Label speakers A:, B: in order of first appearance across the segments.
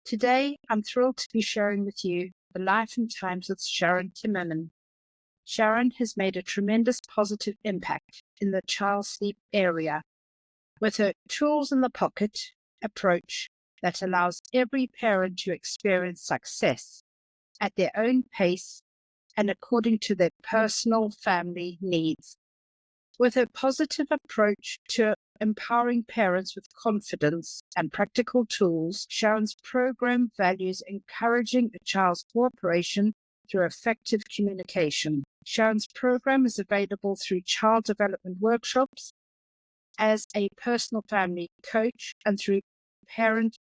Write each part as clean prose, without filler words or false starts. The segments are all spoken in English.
A: Today, I'm thrilled to be sharing with you the life and times of Sharyn Timerman. Sharon has made a tremendous positive impact in the child sleep area with her tools in the pocket approach that allows every parent to experience success at their own pace and according to their personal family needs. With her positive approach to empowering parents with confidence and practical tools, Sharon's program values encouraging a child's cooperation through effective communication. Sharon's program is available through child development workshops, as a personal family coach, and through parent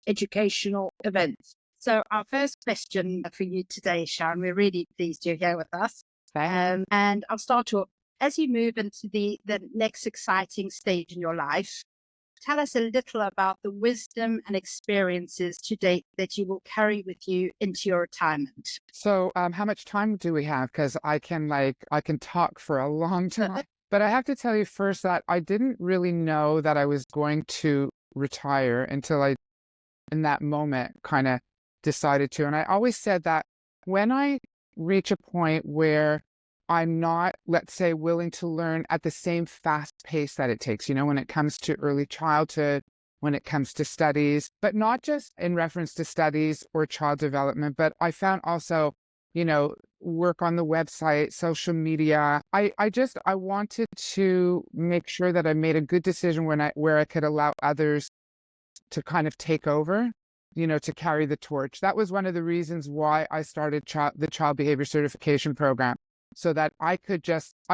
A: educational events. So our first question for you today, Sharon, we're really pleased you're here with us. And I'll start off. As you move into the next exciting stage in your life, tell us a little about the wisdom and experiences to date that you will carry with you into your retirement.
B: So, how much time do we have? Because I can talk for a long time. But I have to tell you first that I didn't really know that I was going to retire until I, in that moment, kind of decided to. And I always said that when I reach a point where I'm not, let's say, willing to learn at the same fast pace that it takes, when it comes to early childhood, when it comes to studies, but not just in reference to studies or child development, but I found also, work on the website, social media. I wanted to make sure that I made a good decision where I could allow others to kind of take over, to carry the torch. That was one of the reasons why I started the Child Behavior Certification Program. So that I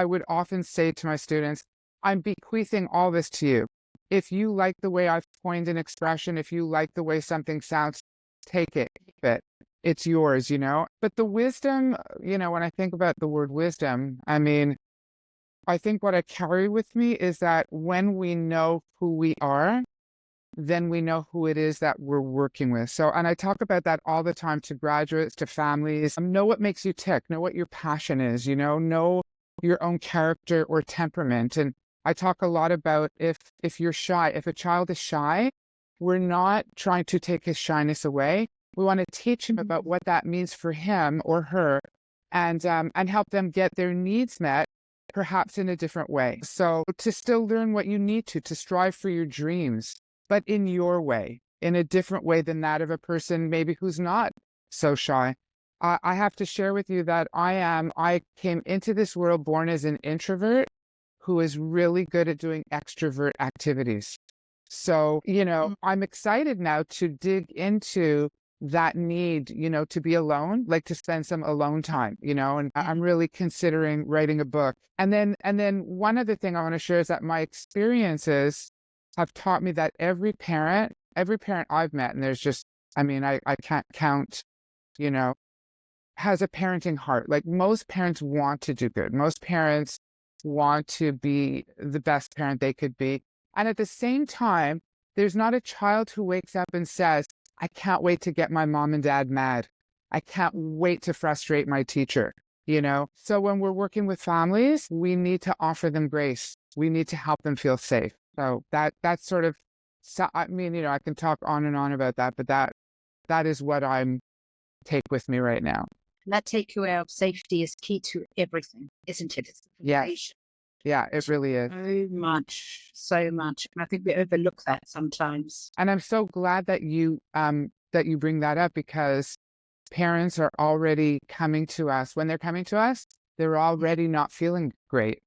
B: would often say to my students, I'm bequeathing all this to you. If you like the way I've coined an expression, if you like the way something sounds, take it, keep it. It's yours, But the wisdom, when I think about the word wisdom, I think what I carry with me is that when we know who we are, then we know who it is that we're working with. So, and I talk about that all the time to graduates, to families. Know what makes you tick, know what your passion is, know your own character or temperament. And I talk a lot about if you're shy, if a child is shy, we're not trying to take his shyness away. We want to teach him about what that means for him or her and help them get their needs met, perhaps in a different way. So to still learn what you need to strive for your dreams, but in your way, in a different way than that of a person maybe who's not so shy. I have to share with you that I came into this world born as an introvert who is really good at doing extrovert activities. So, I'm excited now to dig into that need, to be alone, like to spend some alone time, and I'm really considering writing a book. And then one other thing I want to share is that my experiences have taught me that every parent I've met, and there's just, I can't count, has a parenting heart. Like most parents want to do good. Most parents want to be the best parent they could be. And at the same time, there's not a child who wakes up and says, I can't wait to get my mom and dad mad. I can't wait to frustrate my teacher, So when we're working with families, we need to offer them grace. We need to help them feel safe. So that's sort of, I can talk on and on about that, but that is what I'm take with me right now.
A: And that takeaway of safety is key to everything, isn't it? It's the foundation.
B: Yeah, it really is.
A: So much. And I think we overlook that sometimes.
B: And I'm so glad that you bring that up, because parents are already coming to us. When they're coming to us, they're already not feeling great.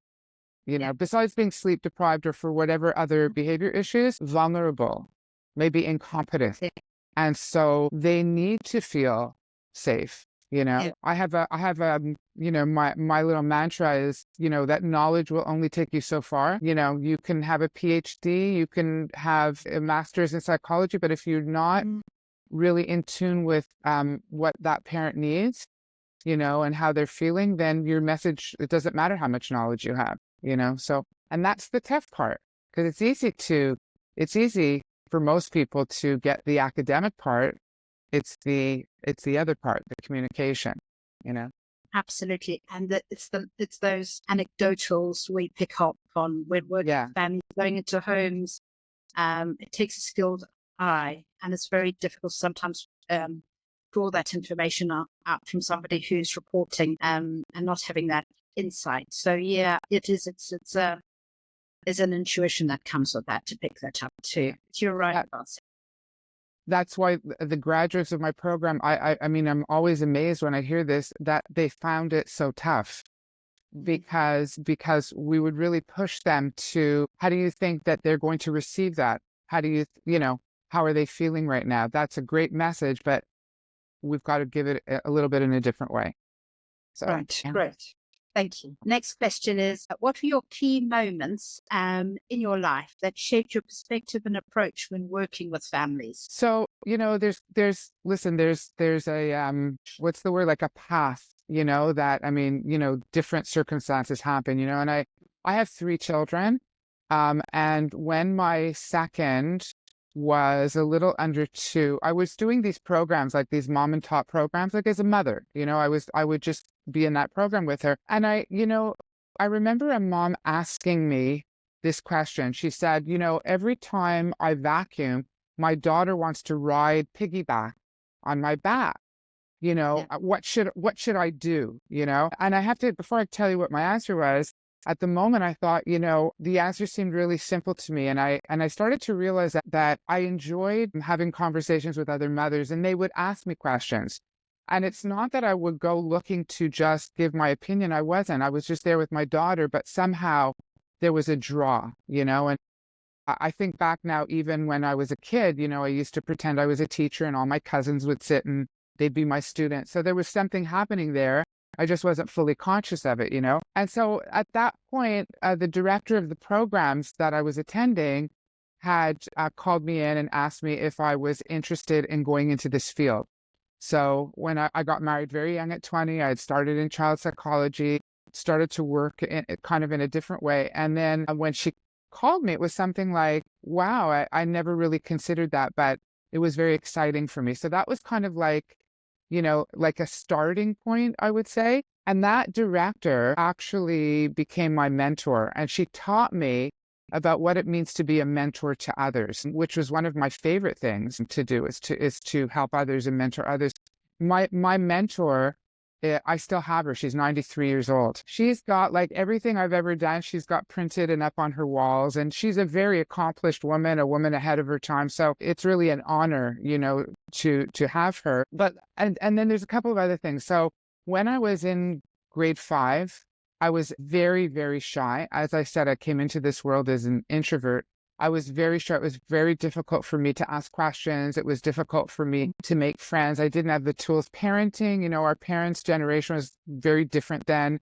B: Besides being sleep deprived or for whatever other behavior issues, vulnerable, maybe incompetent. Yeah. And so they need to feel safe. Yeah. I have my little mantra is, that knowledge will only take you so far. You can have a PhD, you can have a master's in psychology, but if you're not really in tune with what that parent needs, and how they're feeling, then your message, it doesn't matter how much knowledge you have, So, and that's the tough part, because it's easy for most people to get the academic part. It's the other part, the communication,
A: Absolutely. And it's those anecdotals we pick up on when working with families, going into homes. It takes a skilled eye and it's very difficult sometimes draw that information out from somebody who's reporting and not having that insight. So yeah, it is. It's an intuition that comes with that to pick that up too. You're right about that.
B: That's why the graduates of my program, I mean, I'm always amazed when I hear this, that they found it so tough because we would really push them to, how do you think that they're going to receive that? How do you know, how are they feeling right now? That's a great message, but we've got to give it a little bit in a different way. So,
A: right, great. Thank you. Next question is, what were your key moments in your life that shaped your perspective and approach when working with families?
B: So, you know, there's a, what's the word, like a path, you know, that, I mean, you know, different circumstances happen, you know, and I have 3 children. And when my second was a little under 2, I was doing these programs, like these mom and pop programs, like as a mother, you know, I would just be in that program with her. And you know, I remember a mom asking me this question. She said, you know, every time I vacuum, my daughter wants to ride piggyback on my back. You know, what should I do? You know, and I have to, before I tell you what my answer was, at the moment, I thought, you know, the answer seemed really simple to me. And I started to realize that I enjoyed having conversations with other mothers, and they would ask me questions. And it's not that I would go looking to just give my opinion. I wasn't. I was just there with my daughter, but somehow there was a draw, you know, and I think back now, even when I was a kid, you know, I used to pretend I was a teacher and all my cousins would sit and they'd be my students. So there was something happening there. I just wasn't fully conscious of it, you know? And so at that point, the director of the programs that I was attending had called me in and asked me if I was interested in going into this field. So when I got married very young at 20, I had started in child psychology, started to work kind of in a different way. And then when she called me, it was something like, wow, I never really considered that, but it was very exciting for me. So that was kind of like, you know, like a starting point, I would say. And that director actually became my mentor, and she taught me about what it means to be a mentor to others, which was one of my favorite things to do, is to help others and mentor others. My mentor, I still have her. She's 93 years old. She's got like everything I've ever done. She's got printed and up on her walls, and she's a very accomplished woman, a woman ahead of her time. So it's really an honor, you know, to have her. But, and then there's a couple of other things. So when I was in grade 5, I was very, very shy. As I said, I came into this world as an introvert. I was very shy. It was very difficult for me to ask questions. It was difficult for me to make friends. I didn't have the tools. Parenting, you know, our parents' generation was very different then.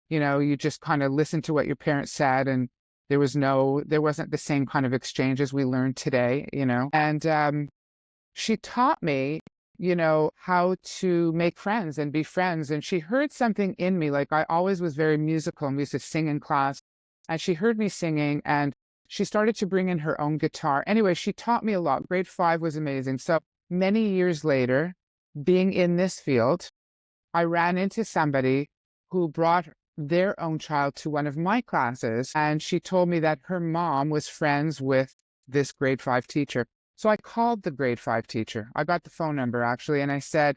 B: You know, you just kind of listened to what your parents said, and there wasn't the same kind of exchange as we learned today, you know. And she taught me, you know, how to make friends and be friends. And she heard something in me. Like, I always was very musical, and we used to sing in class. And she heard me singing, and she started to bring in her own guitar. Anyway, she taught me a lot. Grade 5 was amazing. So many years later, being in this field, I ran into somebody who brought their own child to one of my classes. And she told me that her mom was friends with this grade 5 teacher. So I called the grade 5 teacher. I got the phone number actually. And I said,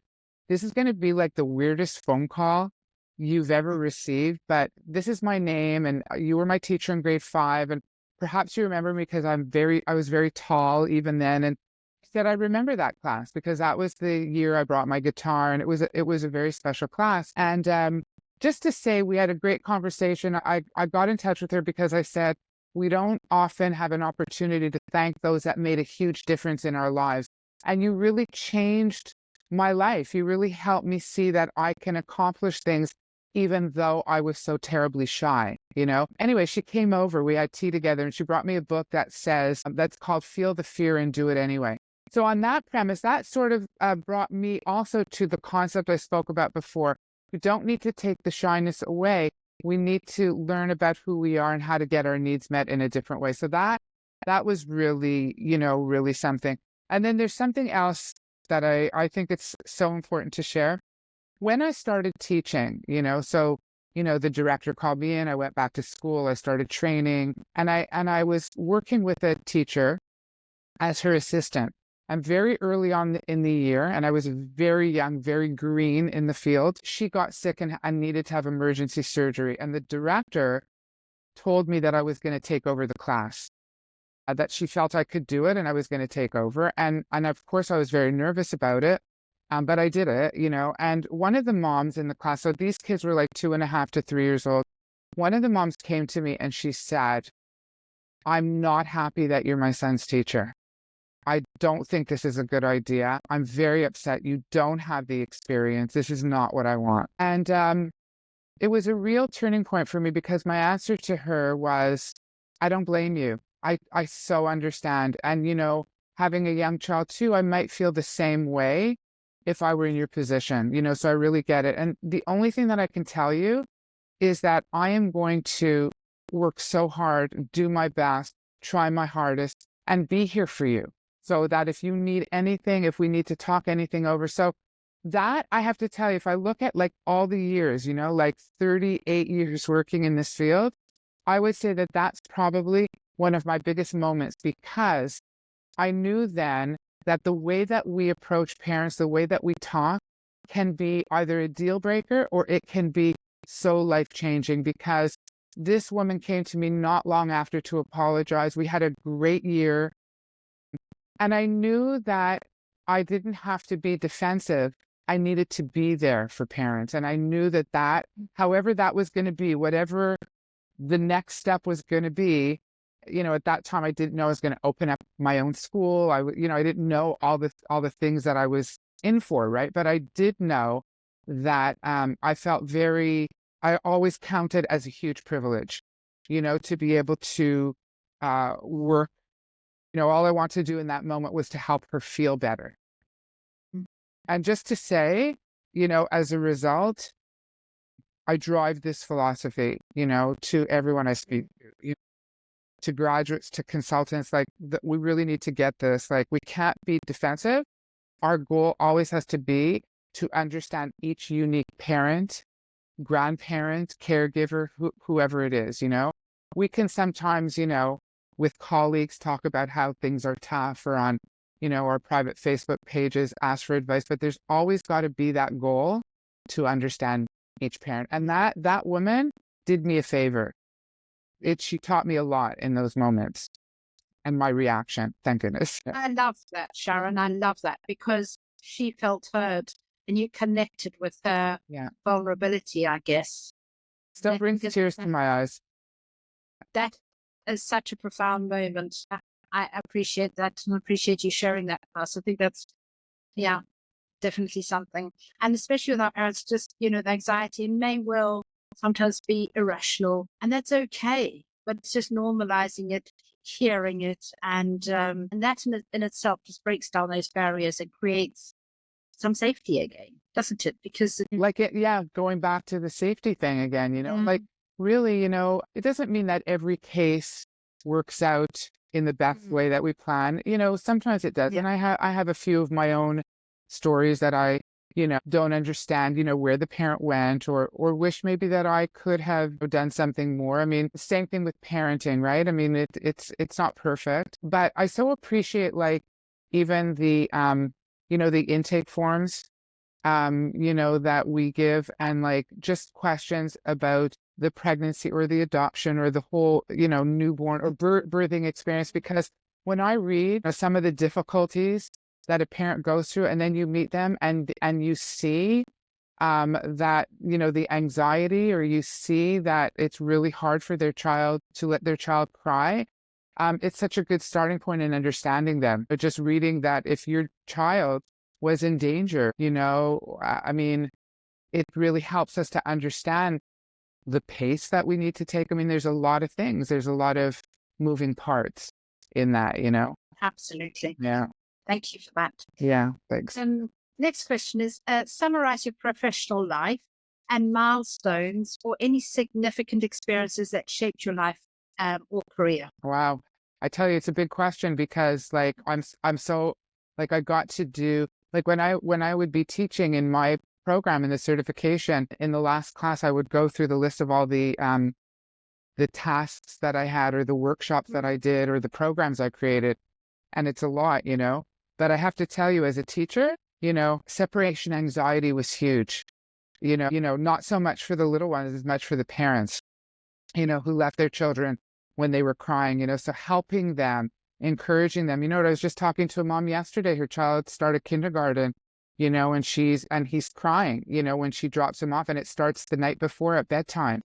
B: this is going to be like the weirdest phone call you've ever received, but this is my name, and you were my teacher in grade 5. And perhaps you remember me because I was very tall even then. And I said, I remember that class because that was the year I brought my guitar, and it was a very special class. And just to say, we had a great conversation. I got in touch with her because I said, we don't often have an opportunity to thank those that made a huge difference in our lives. And you really changed my life. You really helped me see that I can accomplish things even though I was so terribly shy, you know? Anyway, she came over, we had tea together, and she brought me a book that's called Feel the Fear and Do It Anyway. So on that premise, that sort of brought me also to the concept I spoke about before. We don't need to take the shyness away. We need to learn about who we are and how to get our needs met in a different way. So that was really, you know, really something. And then there's something else that I think it's so important to share. When I started teaching, you know, so, you know, the director called me in, I went back to school, I started training, and I was working with a teacher as her assistant. And very early on in the year, and I was very young, very green in the field, she got sick and needed to have emergency surgery. And the director told me that I was going to take over the class, that she felt I could do it and I was going to take over. And of course, I was very nervous about it. But I did it, and one of the moms in the class, so these kids were like 2.5 to 3 years old. One of the moms came to me and she said, "I'm not happy that you're my son's teacher. I don't think this is a good idea. I'm very upset. You don't have the experience. This is not what I want." And it was a real turning point for me because my answer to her was, "I don't blame you. I so understand. And, having a young child too, I might feel the same way if I were in your position, so I really get it. And the only thing that I can tell you is that I am going to work so hard, do my best, try my hardest, and be here for you. So that if you need anything, if we need to talk anything over." So that, I have to tell you, if I look at like all the years, like 38 years working in this field, I would say that that's probably one of my biggest moments, because I knew then that the way that we approach parents, the way that we talk, can be either a deal breaker or it can be so life-changing. Because this woman came to me not long after to apologize. We had a great year. And I knew that I didn't have to be defensive. I needed to be there for parents. And I knew that however that was going to be, whatever the next step was going to be, at that time, I didn't know I was going to open up my own school. I didn't know all the things that I was in for, right? But I did know that I felt I always counted as a huge privilege, to be able to work. All I wanted to do in that moment was to help her feel better. And just to say, as a result, I drive this philosophy, to everyone I speak to graduates, to consultants, we really need to get this. Like, we can't be defensive. Our goal always has to be to understand each unique parent, grandparent, caregiver, whoever it is, We can sometimes, with colleagues, talk about how things are tough, or on, our private Facebook pages, ask for advice, but there's always got to be that goal to understand each parent. And that woman did me a favor. She taught me a lot in those moments, and my reaction, thank goodness.
A: I love that, Sharon. I love that, because she felt heard and you connected with her vulnerability, I guess.
B: Still brings tears to my eyes.
A: That is such a profound moment. I appreciate that, and appreciate you sharing that with us. I think that's, definitely something. And especially with our parents, just, the anxiety may well sometimes be irrational, and that's okay. But it's just normalizing it, hearing it, and that in itself just breaks down those barriers and creates some safety again, doesn't it? Because
B: going back to the safety thing again, really, it doesn't mean that every case works out in the best way that we plan. Sometimes it does. And I have a few of my own stories that I, don't understand, where the parent went, or wish maybe that I could have done something more. I mean, same thing with parenting, right? I mean, it's not perfect, but I so appreciate even the, the intake forms, that we give, and just questions about the pregnancy or the adoption or the whole, newborn or birthing experience. Because when I read some of the difficulties that a parent goes through, and then you meet them and you see that, the anxiety, or you see that it's really hard for their child to let their child cry. It's such a good starting point in understanding them. But just reading that if your child was in danger, I mean, it really helps us to understand the pace that we need to take. I mean, there's a lot of things. There's a lot of moving parts in that,
A: Absolutely.
B: Yeah.
A: Thank you for that.
B: Yeah, thanks.
A: Next question is, summarize your professional life and milestones, or any significant experiences that shaped your life or career.
B: Wow. I tell you, it's a big question, because I'm so, I got to do, when I would be teaching in my program, in the certification, in the last class, I would go through the list of all the tasks that I had, or the workshops that I did, or the programs I created. And it's a lot, But I have to tell you, as a teacher, separation anxiety was huge. Not so much for the little ones as much for the parents, who left their children when they were crying, so helping them, encouraging them. I was just talking to a mom yesterday, her child started kindergarten, and he's crying, when she drops him off, and it starts the night before at bedtime.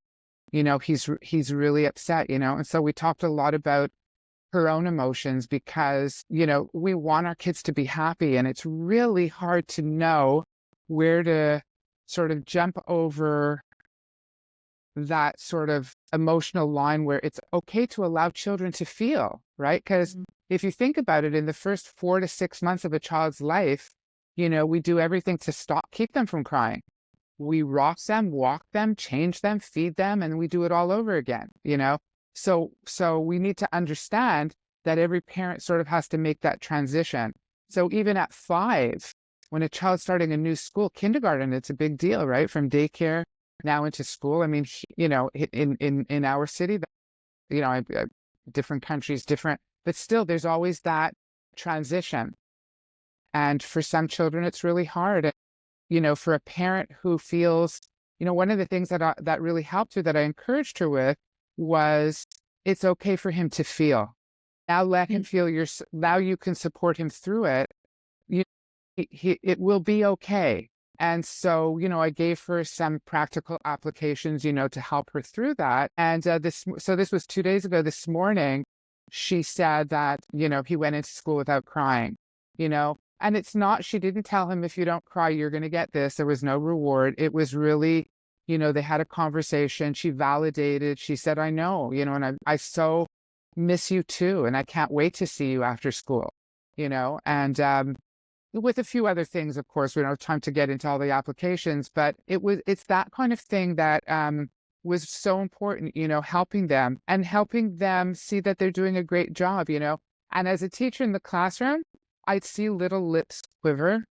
B: He's really upset, and so we talked a lot about her own emotions because, we want our kids to be happy, and it's really hard to know where to sort of jump over that sort of emotional line where it's okay to allow children to feel, right? Because if you think about it, in the first 4 to 6 months of a child's life, we do everything to keep them from crying. We rock them, walk them, change them, feed them, and we do it all over again, So we need to understand that every parent sort of has to make that transition. So even at 5, when a child's starting a new school, kindergarten, it's a big deal, right? From daycare now into school. I mean, in our city, different countries, different, but still there's always that transition. And for some children, it's really hard. For a parent who feels, one of the things that really helped her, that I encouraged her with, was it's okay for him to feel. Now let him feel now you can support him through it. It will be okay. And so, I gave her some practical applications, to help her through that. And this was 2 days ago. This morning, she said that, he went into school without crying, and it's not, she didn't tell him, if you don't cry, you're going to get this. There was no reward. It was really, they had a conversation. She validated. She said, I know, and I so miss you too. And I can't wait to see you after school, and with a few other things, of course, we don't have time to get into all the applications, but it's that kind of thing that was so important, helping them see that they're doing a great job, And as a teacher in the classroom, I'd see little lips quiver.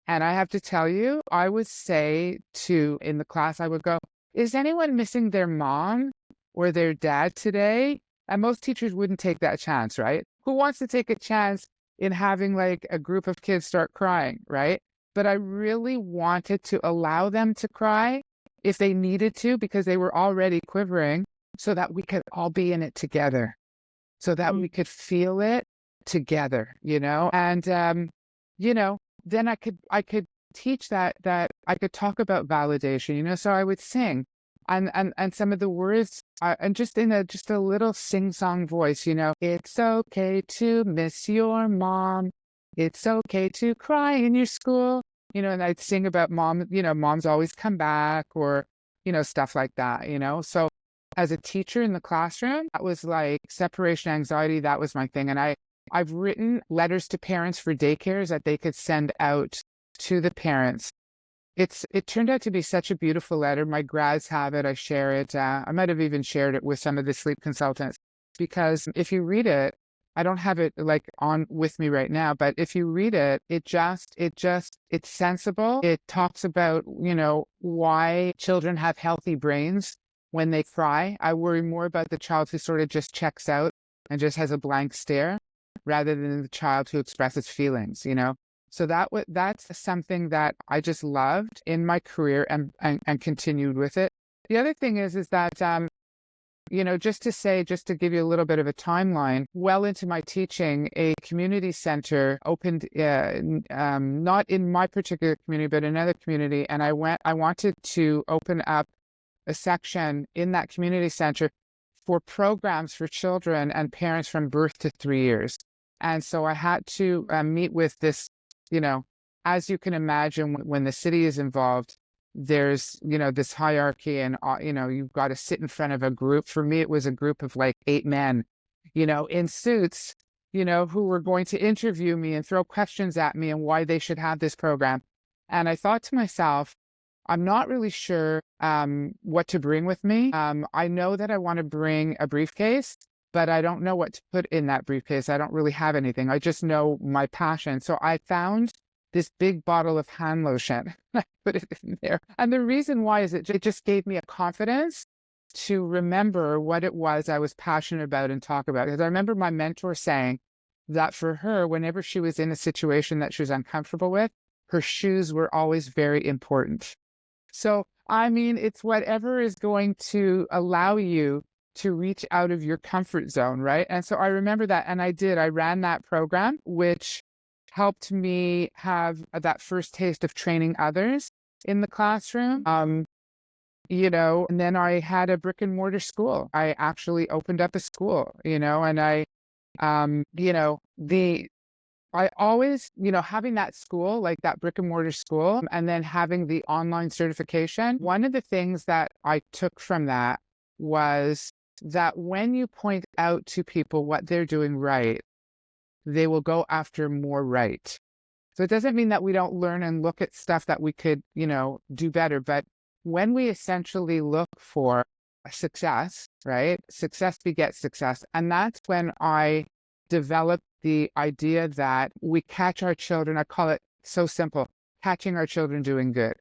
B: And I have to tell you, I would say in the class, I would go, is anyone missing their mom or their dad today? And most teachers wouldn't take that chance, right? Who wants to take a chance in having like a group of kids start crying, right? But I really wanted to allow them to cry if they needed to, because they were already quivering, so that we could all be in it together, so that we could feel it together, and then I could teach that I could talk about validation, so I would sing and some of the words and just in a little sing-song voice, it's okay to miss your mom, it's okay to cry in your school, and I'd sing about mom, moms always come back, or stuff like that, so as a teacher in the classroom, that was like separation anxiety. That was my thing. And I've written letters to parents for daycares that they could send out to the parents. It turned out to be such a beautiful letter. My grads have it. I share it. I might have even shared it with some of the sleep consultants, because if you read it, I don't have it like on with me right now, but if you read it, it's sensible. It talks about, why children have healthy brains when they cry. I worry more about the child who sort of just checks out and just has a blank stare, rather than the child who expresses feelings, So that's something that I just loved in my career and continued with it. The other thing is that, just to give you a little bit of a timeline, well into my teaching, a community center opened, not in my particular community, but another community. And I wanted to open up a section in that community center for programs for children and parents from birth to 3 years. And so I had to meet with this, as you can imagine, when the city is involved, there's, this hierarchy, and, you've got to sit in front of a group. For me, it was a group of like 8 men, in suits, who were going to interview me and throw questions at me and why they should have this program. And I thought to myself, I'm not really sure what to bring with me. I know that I want to bring a briefcase, but I don't know what to put in that briefcase. I don't really have anything. I just know my passion. So I found this big bottle of hand lotion. I put it in there. And the reason why is it just gave me a confidence to remember what it was I was passionate about and talk about. Because I remember my mentor saying, that for her, whenever she was in a situation that she was uncomfortable with, her shoes were always very important. So, I mean, it's whatever is going to allow you to reach out of your comfort zone, right? And so I remember that, and I ran that program, which helped me have that first taste of training others in the classroom. And then I had a brick and mortar school. I actually opened up a school, and I always, having that school, like that brick and mortar school, and then having the online certification, one of the things that I took from that was that when you point out to people what they're doing right, they will go after more right. So it doesn't mean that we don't learn and look at stuff that we could, do better. But when we essentially look for a success, right? Success begets success. And that's when I developed the idea that we catch our children. I call it so simple, catching our children doing good.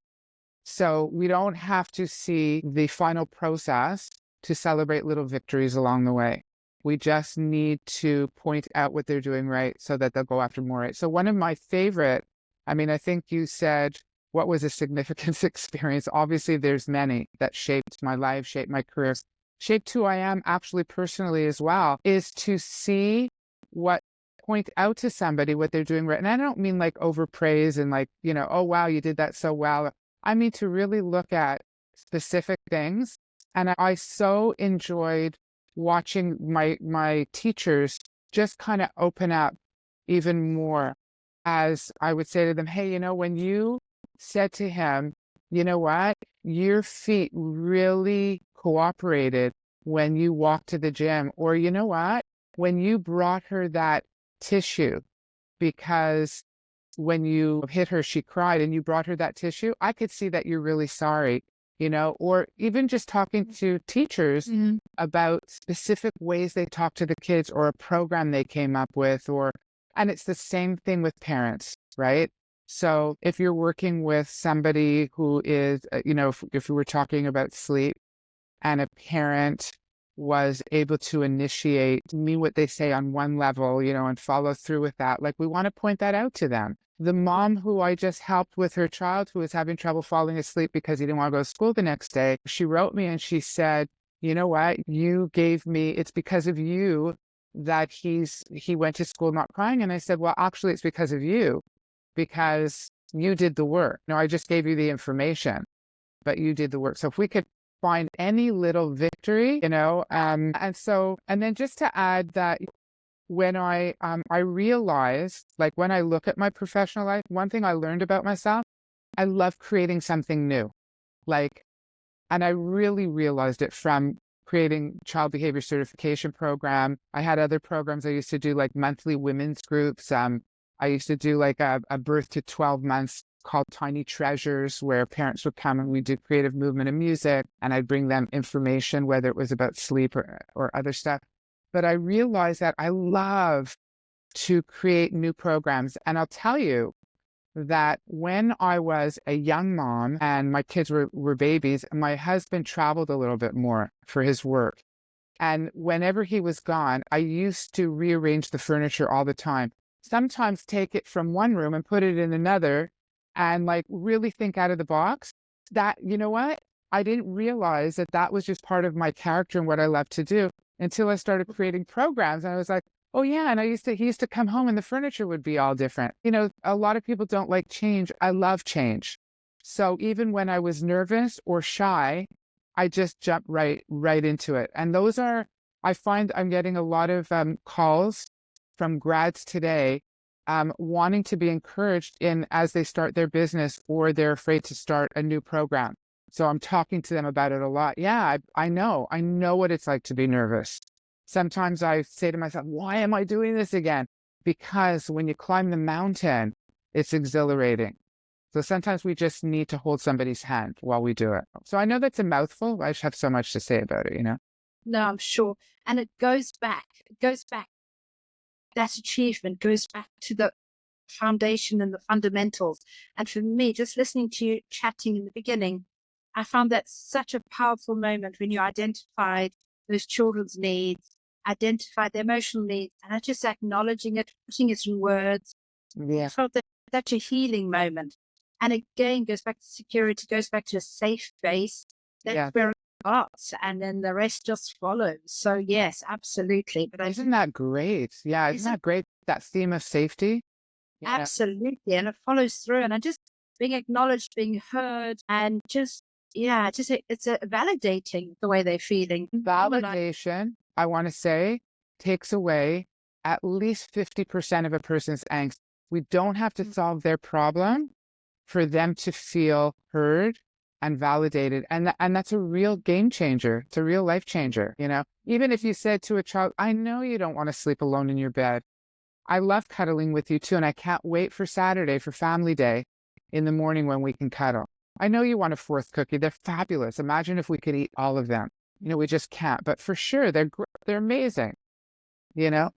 B: So we don't have to see the final process to celebrate little victories along the way. We just need to point out what they're doing right so that they'll go after more right. So one of my favorite, I think you said, what was a significant experience? Obviously, there's many that shaped my life, shaped my career, shaped who I am actually personally as well, is to see point out to somebody what they're doing right. And I don't mean like overpraise and like, oh, wow, you did that so well. I mean to really look at specific things. And I so enjoyed watching my teachers just kind of open up even more, as I would say to them, hey, when you said to him, you know what, your feet really cooperated when you walked to the gym, or you know what, when you brought her that tissue, because when you hit her, she cried, and you brought her that tissue, I could see that you're really sorry. Or even just talking to teachers about specific ways they talk to the kids, or a program they came up with, and it's the same thing with parents, right? So if you're working with somebody who is, if we were talking about sleep, and a parent was able to initiate, mean what they say on one level, and follow through with that, like we want to point that out to them. The mom who I just helped with her child who was having trouble falling asleep because he didn't want to go to school the next day, she wrote me and she said, you know what, it's because of you that he went to school not crying. And I said, well, actually, it's because of you, because you did the work. No, I just gave you the information, but you did the work. So if we could find any little victory, and then just to add that, when I realized, like when I look at my professional life, one thing I learned about myself, I love creating something new. And I really realized it from creating child behavior certification program. I had other programs I used to do, like monthly women's groups. I used to do like a birth to 12 months called Tiny Treasures, where parents would come and we do creative movement and music, and I'd bring them information, whether it was about sleep or other stuff. But I realized that I love to create new programs. And I'll tell you that when I was a young mom and my kids were babies, my husband traveled a little bit more for his work. And whenever he was gone, I used to rearrange the furniture all the time. Sometimes take it from one room and put it in another, and like really think out of the box. That, you know what? I didn't realize that was just part of my character and what I love to do, until I started creating programs. And I was like, oh yeah. And he used to come home and the furniture would be all different. A lot of people don't like change. I love change. So even when I was nervous or shy, I just jumped right into it. And I find I'm getting a lot of calls from grads today, wanting to be encouraged as they start their business, or they're afraid to start a new program. So I'm talking to them about it a lot. Yeah, I know what it's like to be nervous. Sometimes I say to myself, why am I doing this again? Because when you climb the mountain, it's exhilarating. So sometimes we just need to hold somebody's hand while we do it. So I know that's a mouthful. I just have so much to say about it,
A: No, I'm sure. And it goes back. That achievement goes back to the foundation and the fundamentals. And for me, just listening to you chatting in the beginning, I found that such a powerful moment when you identified those children's needs, identify the emotional needs, and just acknowledging it, putting it in words.
B: Yeah.
A: I felt that that's a healing moment. And again, goes back to security, goes back to a safe space. That's
B: Yeah.
A: where it starts, and then the rest just follows. So yes, absolutely. But
B: Isn't that great? Yeah. Isn't that great? That theme of safety. Yeah.
A: absolutely, and it follows through. And I just being acknowledged, being heard, and just it's a validating the way they're feeling.
B: Validation, I want to say, takes away at least 50% of a person's angst. We don't have to solve their problem for them to feel heard and validated. And that's a real game changer. It's a real life changer. Even if you said to a child, I know you don't want to sleep alone in your bed. I love cuddling with you too. And I can't wait for Saturday, for family day in the morning when we can cuddle. I know you want a fourth cookie. They're fabulous. Imagine if we could eat all of them. We just can't. But for sure, they're amazing.
A: Yeah.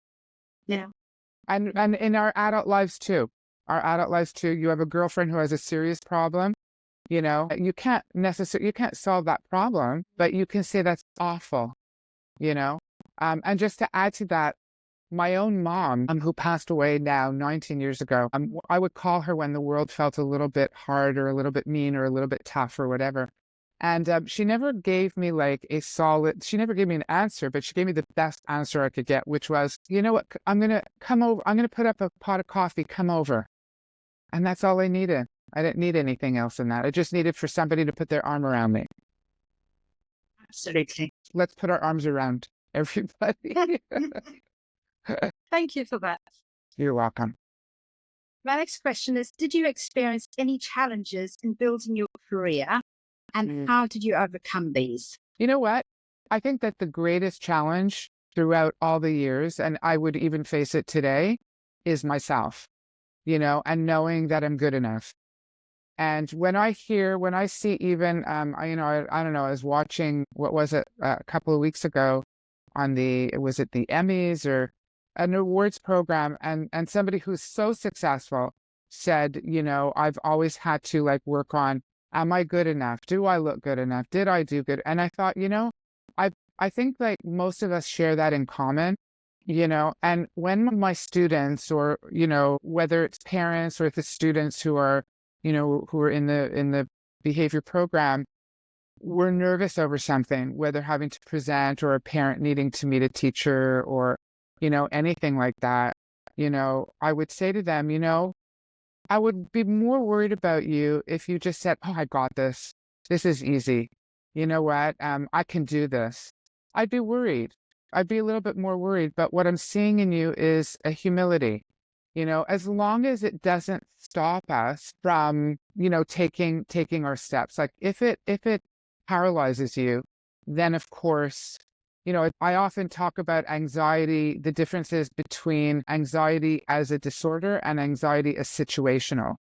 B: And in our adult lives too. You have a girlfriend who has a serious problem. You can't solve that problem, but you can say that's awful. And just to add to that, my own mom, who passed away now 19 years ago, I would call her when the world felt a little bit hard or a little bit mean or a little bit tough or whatever. And she never gave me she never gave me an answer, but she gave me the best answer I could get, which was, you know what, I'm going to come over. I'm going to put up a pot of coffee, come over. And that's all I needed. I didn't need anything else in that. I just needed for somebody to put their arm around me.
A: Absolutely.
B: Let's put our arms around everybody.
A: Thank you for that.
B: You're welcome.
A: My next question is, did you experience any challenges in building your career, and how did you overcome these?
B: You know what? I think that the greatest challenge throughout all the years, and I would even face it today, is myself, and knowing that I'm good emmouth. And when I see even, I don't know, I was watching, what was it, a couple of weeks ago was it the Emmys or an awards program, and somebody who's so successful said, I've always had to work on, am I good enough? Do I look good enough? Did I do good? And I thought, I think most of us share that in common, and when my students or, whether it's parents or the students who are, who are in the behavior program, we're nervous over something, whether having to present or a parent needing to meet a teacher or, anything like that, I would say to them, I would be more worried about you if you just said, oh, I got this. This is easy. You know what? I can do this. I'd be worried. I'd be a little bit more worried. But what I'm seeing in you is a humility. As long as it doesn't stop us from, taking our steps. If it paralyzes you, then of course, I often talk about anxiety, the differences between anxiety as a disorder and anxiety as situational.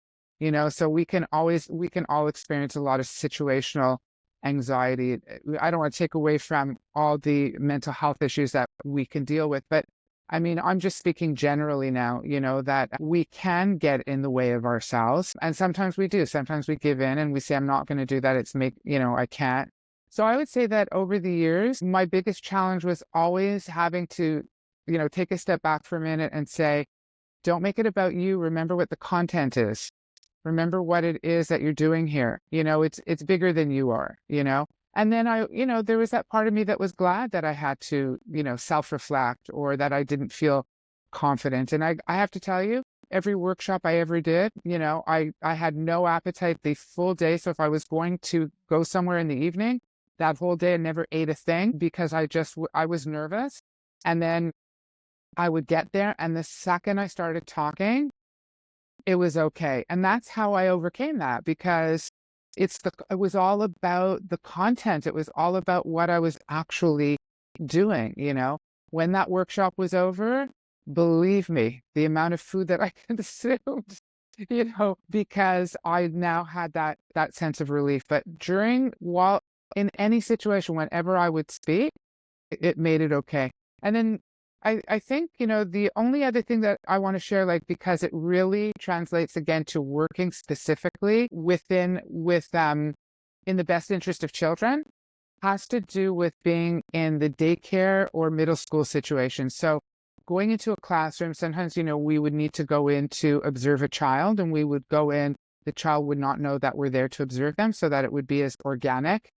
B: So we can all experience a lot of situational anxiety. I don't want to take away from all the mental health issues that we can deal with, but I mean, I'm just speaking generally now, that we can get in the way of ourselves. And sometimes we do. Sometimes we give in and we say, I'm not going to do that. I can't. So I would say that over the years, my biggest challenge was always having to, take a step back for a minute and say, don't make it about you. Remember what the content is. Remember what it is that you're doing here. It's bigger than you are, And then there was that part of me that was glad that I had to, self-reflect or that I didn't feel confident. And I have to tell you, every workshop I ever did, I had no appetite the full day. So if I was going to go somewhere in the evening, that whole day I never ate a thing because I was nervous. And then I would get there. And the second I started talking, it was okay. And that's how I overcame that, because it was all about the content. It was all about what I was actually doing. When that workshop was over, believe me, the amount of food that I consumed, because I now had that sense of relief. But while in any situation, whenever I would speak, it made it okay. And then I think, the only other thing that I want to share, because it really translates again to working specifically in the best interest of children, has to do with being in the daycare or middle school situation. So going into a classroom, sometimes, we would need to go in to observe a child, and we would go in, the child would not know that we're there to observe them, so that it would be as organic,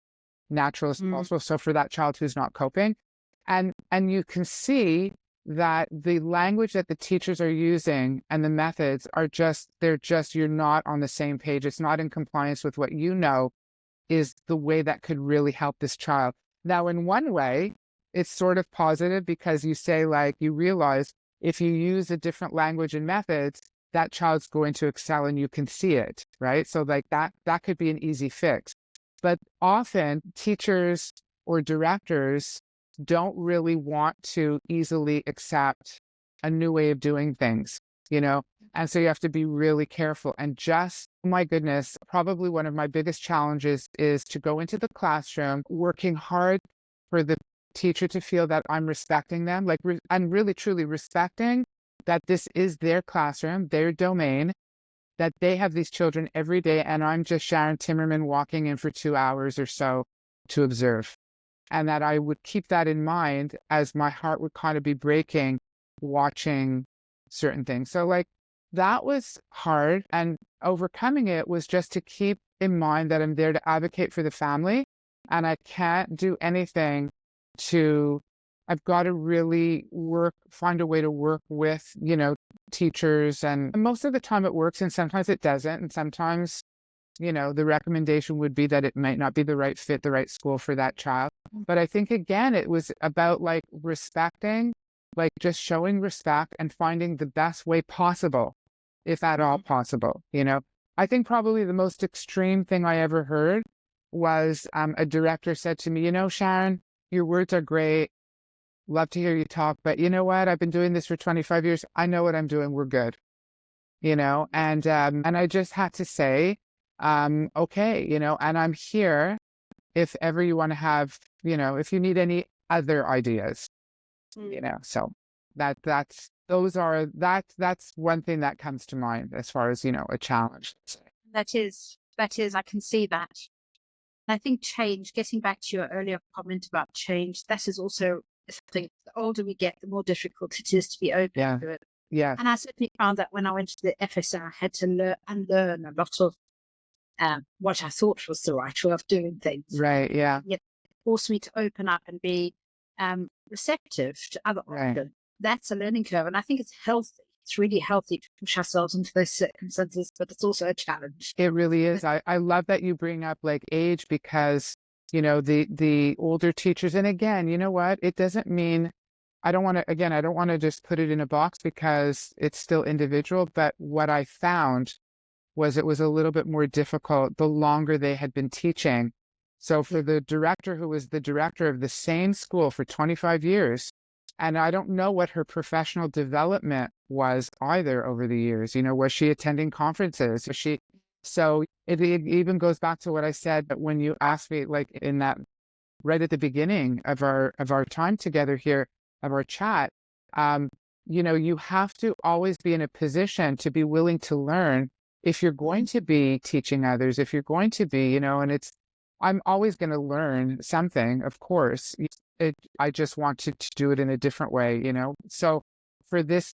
B: natural as possible. So for that child who's not coping, and you can see that the language that the teachers are using and the methods are you're not on the same page. It's not in compliance with what is the way that could really help this child. Now, in one way, it's sort of positive, because you say, like, you realize if you use a different language and methods, that child's going to excel, and you can see it, right? So like that could be an easy fix. But often teachers or directors don't really want to easily accept a new way of doing things, And so you have to be really careful. And just, oh my goodness, probably one of my biggest challenges is to go into the classroom, working hard for the teacher to feel that I'm respecting them, and really truly respecting that this is their classroom, their domain, that they have these children every day, and I'm just Sharyn Timerman walking in for 2 hours or so to observe. And that I would keep that in mind, as my heart would kind of be breaking watching certain things. So like, that was hard, and overcoming it was just to keep in mind that I'm there to advocate for the family, and I can't do anything I've got to really find a way to work with, teachers, and most of the time it works, and sometimes it doesn't. And sometimes, the recommendation would be that it might not be the right fit, the right school for that child. But I think, again, it was about like respecting, like just showing respect and finding the best way possible, if at all possible. I think probably the most extreme thing I ever heard was a director said to me, Sharon, your words are great. Love to hear you talk, but you know what? I've been doing this for 25 years. I know what I'm doing. We're good. And I just had to say, okay, and I'm here if ever you want to have, if you need any other ideas, so that's one thing that comes to mind as far as, a challenge.
A: That is, I can see that. I think change, getting back to your earlier comment about change, that is also something, the older we get, the more difficult it is to be open to it.
B: Yeah.
A: And I certainly found that when I went to the FSA, I had to unlearn a lot of what I thought was the right way of doing things.
B: Right, yeah.
A: It forced me to open up and be receptive to other options. That's a learning curve, and I think it's healthy. It's really healthy to push ourselves into those circumstances, but it's also a challenge.
B: It really is. I love that you bring up like age, because, the older teachers, and again, you know what? It doesn't mean, I don't want to just put it in a box, because it's still individual. But what I found was it was a little bit more difficult the longer they had been teaching. So for the director, who was the director of the same school for 25 years, and I don't know what her professional development was either over the years, was she attending conferences? So it even goes back to what I said when you asked me, like in that right at the beginning of our time together here, of our chat, you have to always be in a position to be willing to learn if you're going to be teaching others, if you're going to be, and I'm always going to learn something, of course. I just want to do it in a different way, So for this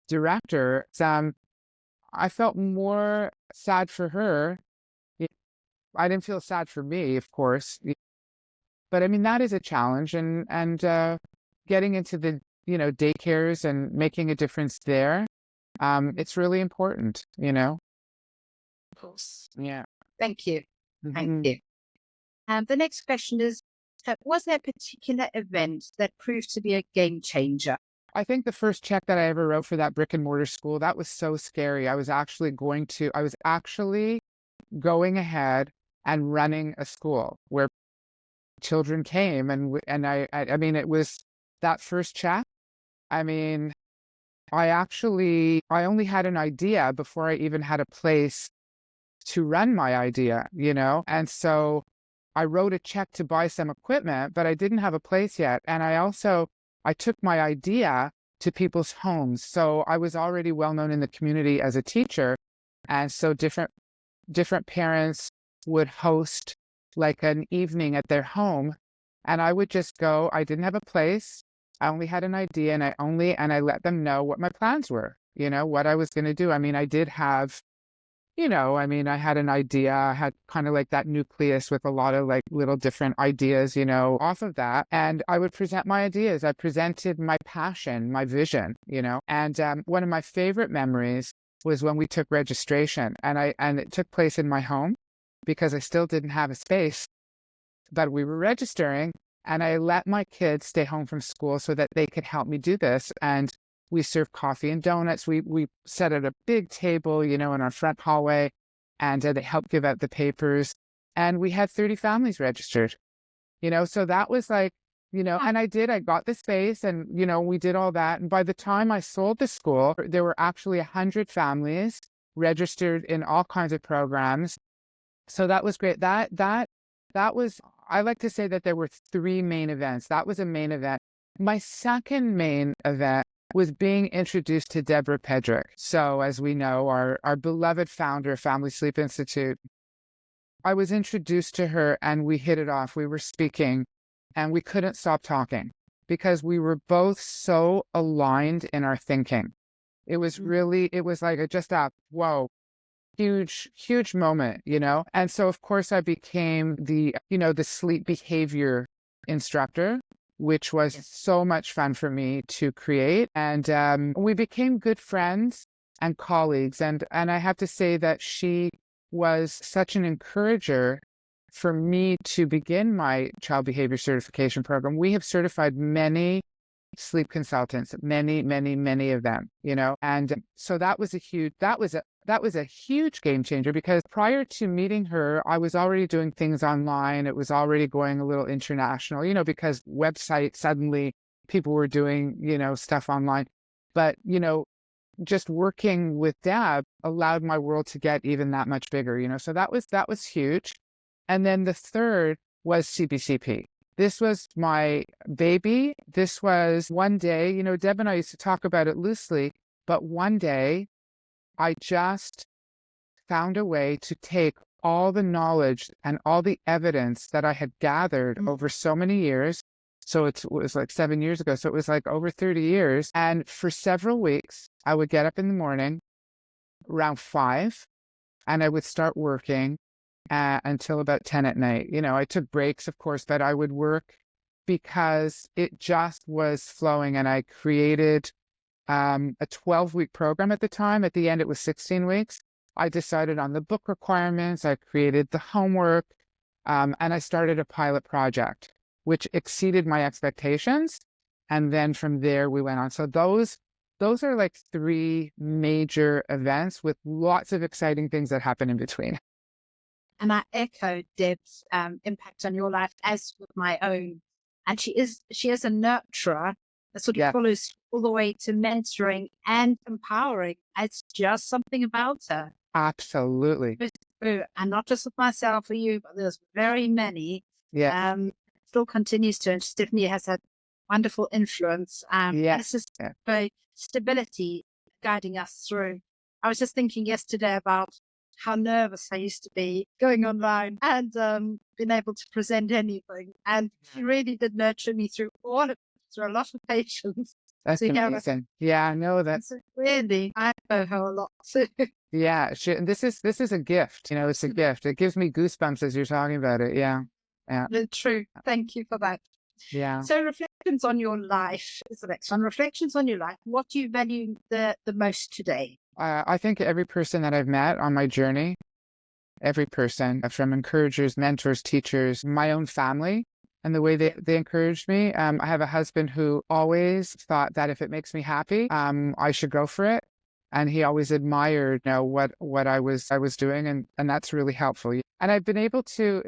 B: director, I felt more sad for her. I didn't feel sad for me, of course. But I mean, that is a challenge, and getting into the, daycares and making a difference there, it's really important,
A: Of course.
B: Yeah.
A: Thank you. Thank you. The next question is, was there a particular event that proved to be a game changer?
B: I think the first check that I ever wrote for that brick and mortar school, that was so scary. I was actually going ahead and running a school where children came, and I mean, it was that first check. I mean, I only had an idea before I even had a place to run my idea, and so I wrote a check to buy some equipment, but I didn't have a place yet. And I took my idea to people's homes. So I was already well known in the community as a teacher. And so different parents would host like an evening at their home And I would just go, I didn't have a place. I only had an idea, and I let them know what my plans were, what I was going to do. I mean, I did have, I had an idea. I had kind of like that nucleus with a lot of like little different ideas, off of that. And I would present my ideas. I presented my passion, my vision, and one of my favorite memories was when we took registration, and it took place in my home because I still didn't have a space, but we were registering, and I let my kids stay home from school so that they could help me do this. And we served coffee and donuts. We set at a big table, in our front hallway, and they helped give out the papers. And we had 30 families registered, so that was like, and I got the space, and, we did all that. And by the time I sold the school, there were actually 100 families registered in all kinds of programs. So that was great. That was, I like to say that there were 3 main events. That was a main event. My second main event was being introduced to Deborah Pedrick. So as we know, our beloved founder of Family Sleep Institute, I was introduced to her, and we hit it off. We were speaking, and we couldn't stop talking because we were both so aligned in our thinking. It was like whoa, huge moment, And so of course I became the sleep behavior instructor, which was so much fun for me to create. And we became good friends and colleagues. And I have to say that she was such an encourager for me to begin my child behavior certification program. We have certified many sleep consultants, many of them, And so that was a huge game changer, because prior to meeting her, I was already doing things online. It was already going a little international, because websites, suddenly people were doing, stuff online. But, just working with Deb allowed my world to get even that much bigger, so that was huge. And then the third was CBCP. This was my baby. This was one day, Deb and I used to talk about it loosely, but one day I just found a way to take all the knowledge and all the evidence that I had gathered over so many years. So it was like 7 years ago. So it was like over 30 years. And for several weeks, I would get up in the morning around 5, and I would start working until about 10 at night. I took breaks, of course, but I would work because it just was flowing. And I created a 12-week program at the time. At the end, it was 16 weeks. I decided on the book requirements. I created the homework, and I started a pilot project, which exceeded my expectations. And then from there, we went on. So those are like 3 major events with lots of exciting things that happen in between.
A: And I echo Deb's impact on your life, as with my own. And she is a nurturer that sort of follows all the way to mentoring and empowering. It's just something about her.
B: Absolutely.
A: And not just with myself or you, but there's very many. Still continues to, and she definitely has had wonderful influence. It's just very stability guiding us through. I was just thinking yesterday about how nervous I used to be going online and being able to present anything. And she really did nurture me through all of it, through a lot of patience.
B: That's amazing. Yeah, no, that's
A: really, I owe her a lot.
B: Yeah, this is a gift. It's a gift. It gives me goosebumps as you're talking about it. Yeah.
A: True. Thank you for that.
B: Yeah.
A: So reflections on your life is the next one. Reflections on your life. What do you value the most today?
B: I think every person that I've met on my journey, every person, from encouragers, mentors, teachers, my own family, and the way they encouraged me. I have a husband who always thought that if it makes me happy, I should go for it. And he always admired what I was doing, and that's really helpful. And I've been able to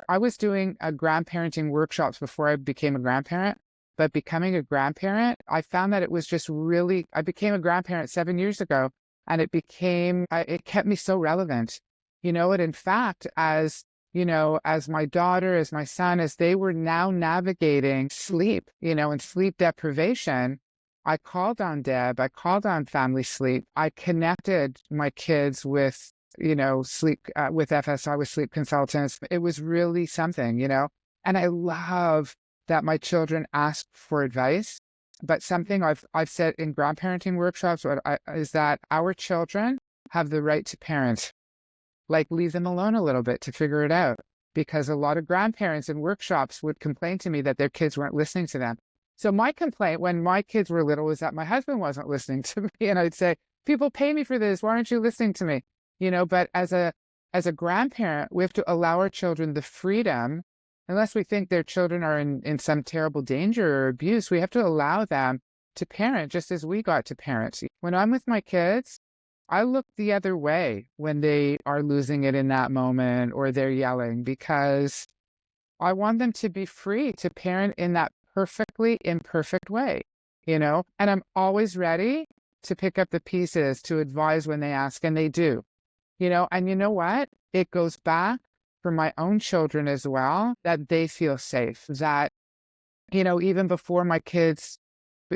B: I was doing a grandparenting workshops before I became a grandparent, but becoming a grandparent, I found that it was just really, I became a grandparent 7 years ago, and it kept me so relevant, and in fact, as my daughter, as my son, as they were now navigating sleep, and sleep deprivation, I called on Deb, I called on Family Sleep. I connected my kids with, sleep, with FSI, with sleep consultants. It was really something, And I love that my children ask for advice. But something I've said in grandparenting workshops is that our children have the right to parent. Like, leave them alone a little bit to figure it out. Because a lot of grandparents in workshops would complain to me that their kids weren't listening to them. So my complaint when my kids were little was that my husband wasn't listening to me. And I'd say, people pay me for this. Why aren't you listening to me? But as a grandparent, we have to allow our children the freedom, unless we think their children are in some terrible danger or abuse, we have to allow them to parent just as we got to parent. When I'm with my kids, I look the other way when they are losing it in that moment or they're yelling, because I want them to be free to parent in that perfectly imperfect way, and I'm always ready to pick up the pieces to advise when they ask, and they do, and you know what? It goes back for my own children as well, that they feel safe, that, even before my kids,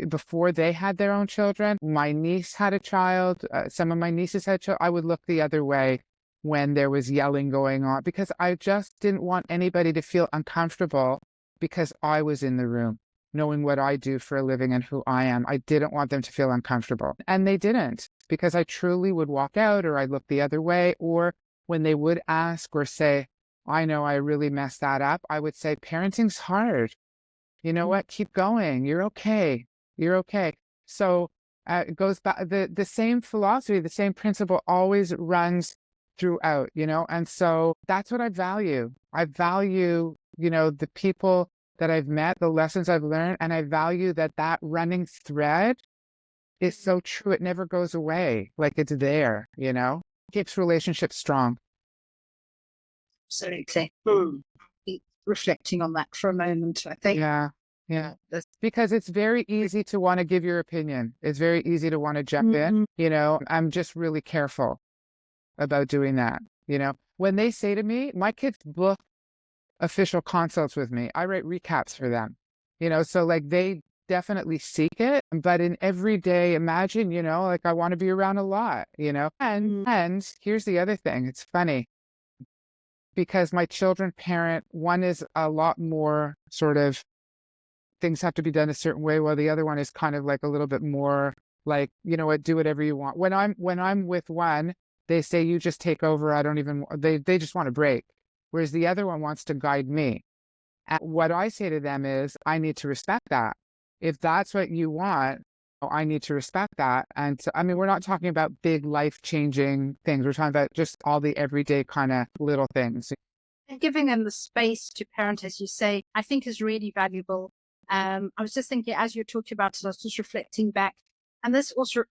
B: before they had their own children, my niece had a child, some of my nieces had children, I would look the other way when there was yelling going on, because I just didn't want anybody to feel uncomfortable because I was in the room, knowing what I do for a living and who I am. I didn't want them to feel uncomfortable. And they didn't, because I truly would walk out, or I'd look the other way, or when they would ask or say, I know I really messed that up, I would say, parenting's hard. You know what? Keep going. You're okay. You're okay. So it goes back, the same philosophy, the same principle always runs throughout, and so that's what I value. I value, the people that I've met, the lessons I've learned, and I value that running thread is so true. It never goes away. Like, it's there, keeps relationships strong.
A: Absolutely. Reflecting on that for a moment, I think.
B: Yeah. Because it's very easy to want to give your opinion. It's very easy to want to jump in, I'm just really careful about doing that. When they say to me, my kids book official consults with me, I write recaps for them, so like they definitely seek it. But in everyday, imagine, like, I want to be around a lot, and here's the other thing. It's funny, because my children parent, one is a lot more sort of, things have to be done a certain way, while the other one is kind of like a little bit more like, what, do whatever you want. When I'm with one, they say, you just take over. I don't even, they just want a break. Whereas the other one wants to guide me. And what I say to them is, I need to respect that. If that's what you want, I need to respect that. And so, I mean, we're not talking about big life-changing things. We're talking about just all the everyday kind of little things.
A: And giving them the space to parent, as you say, I think is really valuable. I was just thinking, as you're talking about it, I was just reflecting back, and this also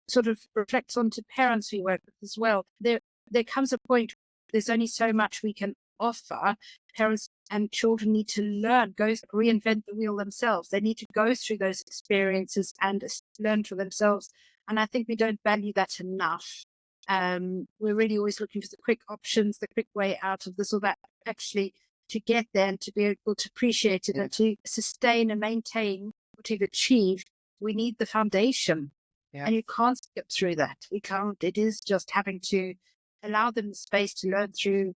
A: sort of reflects onto parents we work with as well. There comes a point, there's only so much we can offer. Parents and children need to learn, reinvent the wheel themselves. They need to go through those experiences and learn for themselves. And I think we don't value that enough. We're really always looking for the quick options, the quick way out of this or that. Actually, to get there and to be able to appreciate it and to sustain and maintain what you've achieved, we need the foundation.
B: Yeah.
A: And you can't skip through that. We can't. It is just having to allow them the space to learn through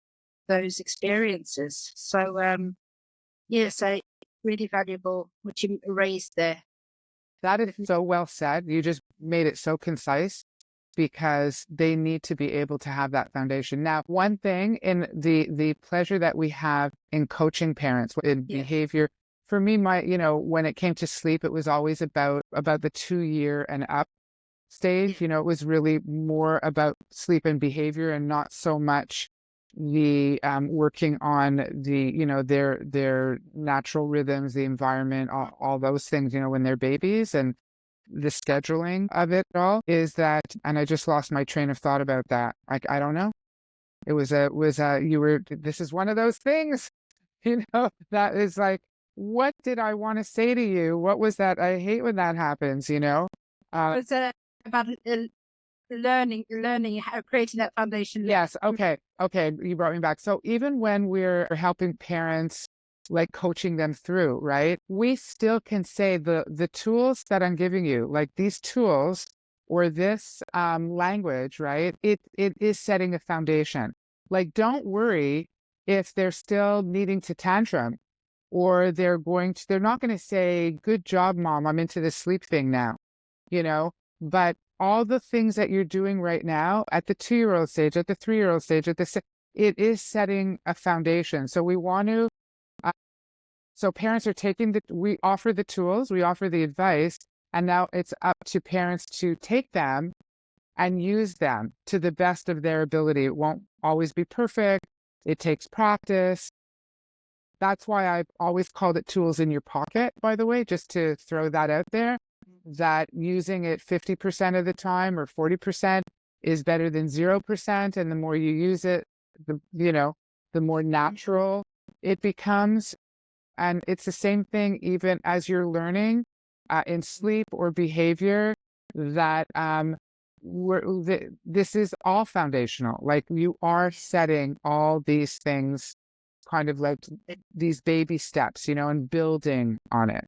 A: those experiences. So, yes, really valuable what you raised there.
B: That is so well said. You just made it so concise, because they need to be able to have that foundation. Now, one thing in the pleasure that we have in coaching parents in behavior, for me, when it came to sleep, it was always about the 2-year and up stage. It was really more about sleep and behavior, and not so much the working on the their natural rhythms, the environment, all those things, when they're babies, and the scheduling of it all is that. And I just lost my train of thought about that. I don't know. This is one of those things, that is like, what did I want to say to you? What was that? I hate when that happens,
A: It's about learning how creating that foundation.
B: Yes. Okay. You brought me back. So even when we're helping parents, like coaching them through, right, we still can say the tools that I'm giving you, like these tools or this language, right, it is setting a foundation. Like, don't worry if they're still needing to tantrum. or they're not going to say, "Good job, mom, I'm into this sleep thing now," but all the things that you're doing right now at the 2-year-old stage, at the 3-year-old stage, it is setting a foundation. So we want to, so parents are we offer the tools, we offer the advice, and now it's up to parents to take them and use them to the best of their ability. It won't always be perfect. It takes practice. That's why I've always called it tools in your pocket, by the way, just to throw that out there, that using it 50% of the time or 40% is better than 0%. And the more you use it, the more natural it becomes. And it's the same thing even as you're learning in sleep or behavior, that this is all foundational. Like, you are setting all these things, kind of like these baby steps, and building on it.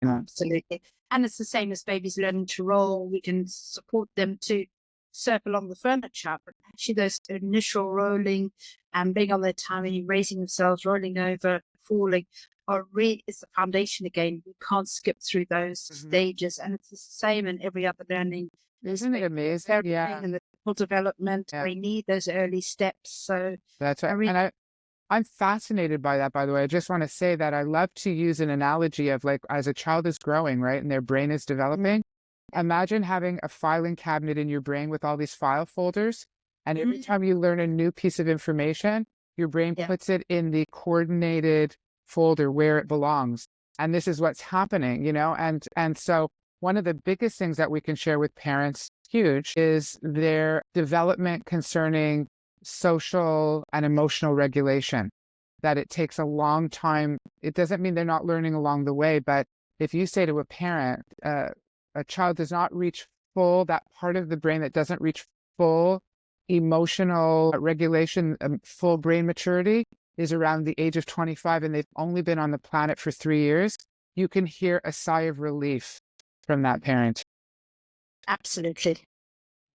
A: Absolutely. And it's the same as babies learning to roll. We can support them to surf along the furniture, but actually those initial rolling and being on their tummy, raising themselves, rolling over, falling, is the foundation again. We can't skip through those stages. And it's the same in every other learning.
B: Isn't it amazing? Yeah.
A: And the full development, we need those early steps. So
B: that's right. And I'm fascinated by that, by the way. I just want to say that I love to use an analogy of, like, as a child is growing, right, and their brain is developing, imagine having a filing cabinet in your brain with all these file folders. And every time you learn a new piece of information, your brain puts it in the coordinated folder where it belongs. And this is what's happening, and so one of the biggest things that we can share with parents, huge, is their development concerning social and emotional regulation, that it takes a long time. It doesn't mean they're not learning along the way, but if you say to a parent, a child does not reach that part of the brain that doesn't reach full emotional regulation, full brain maturity, is around the age of 25, and they've only been on the planet for 3 years, you can hear a sigh of relief from that parent.
A: Absolutely.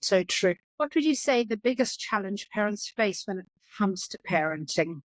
A: So true. What would you say the biggest challenge parents face when it comes to parenting?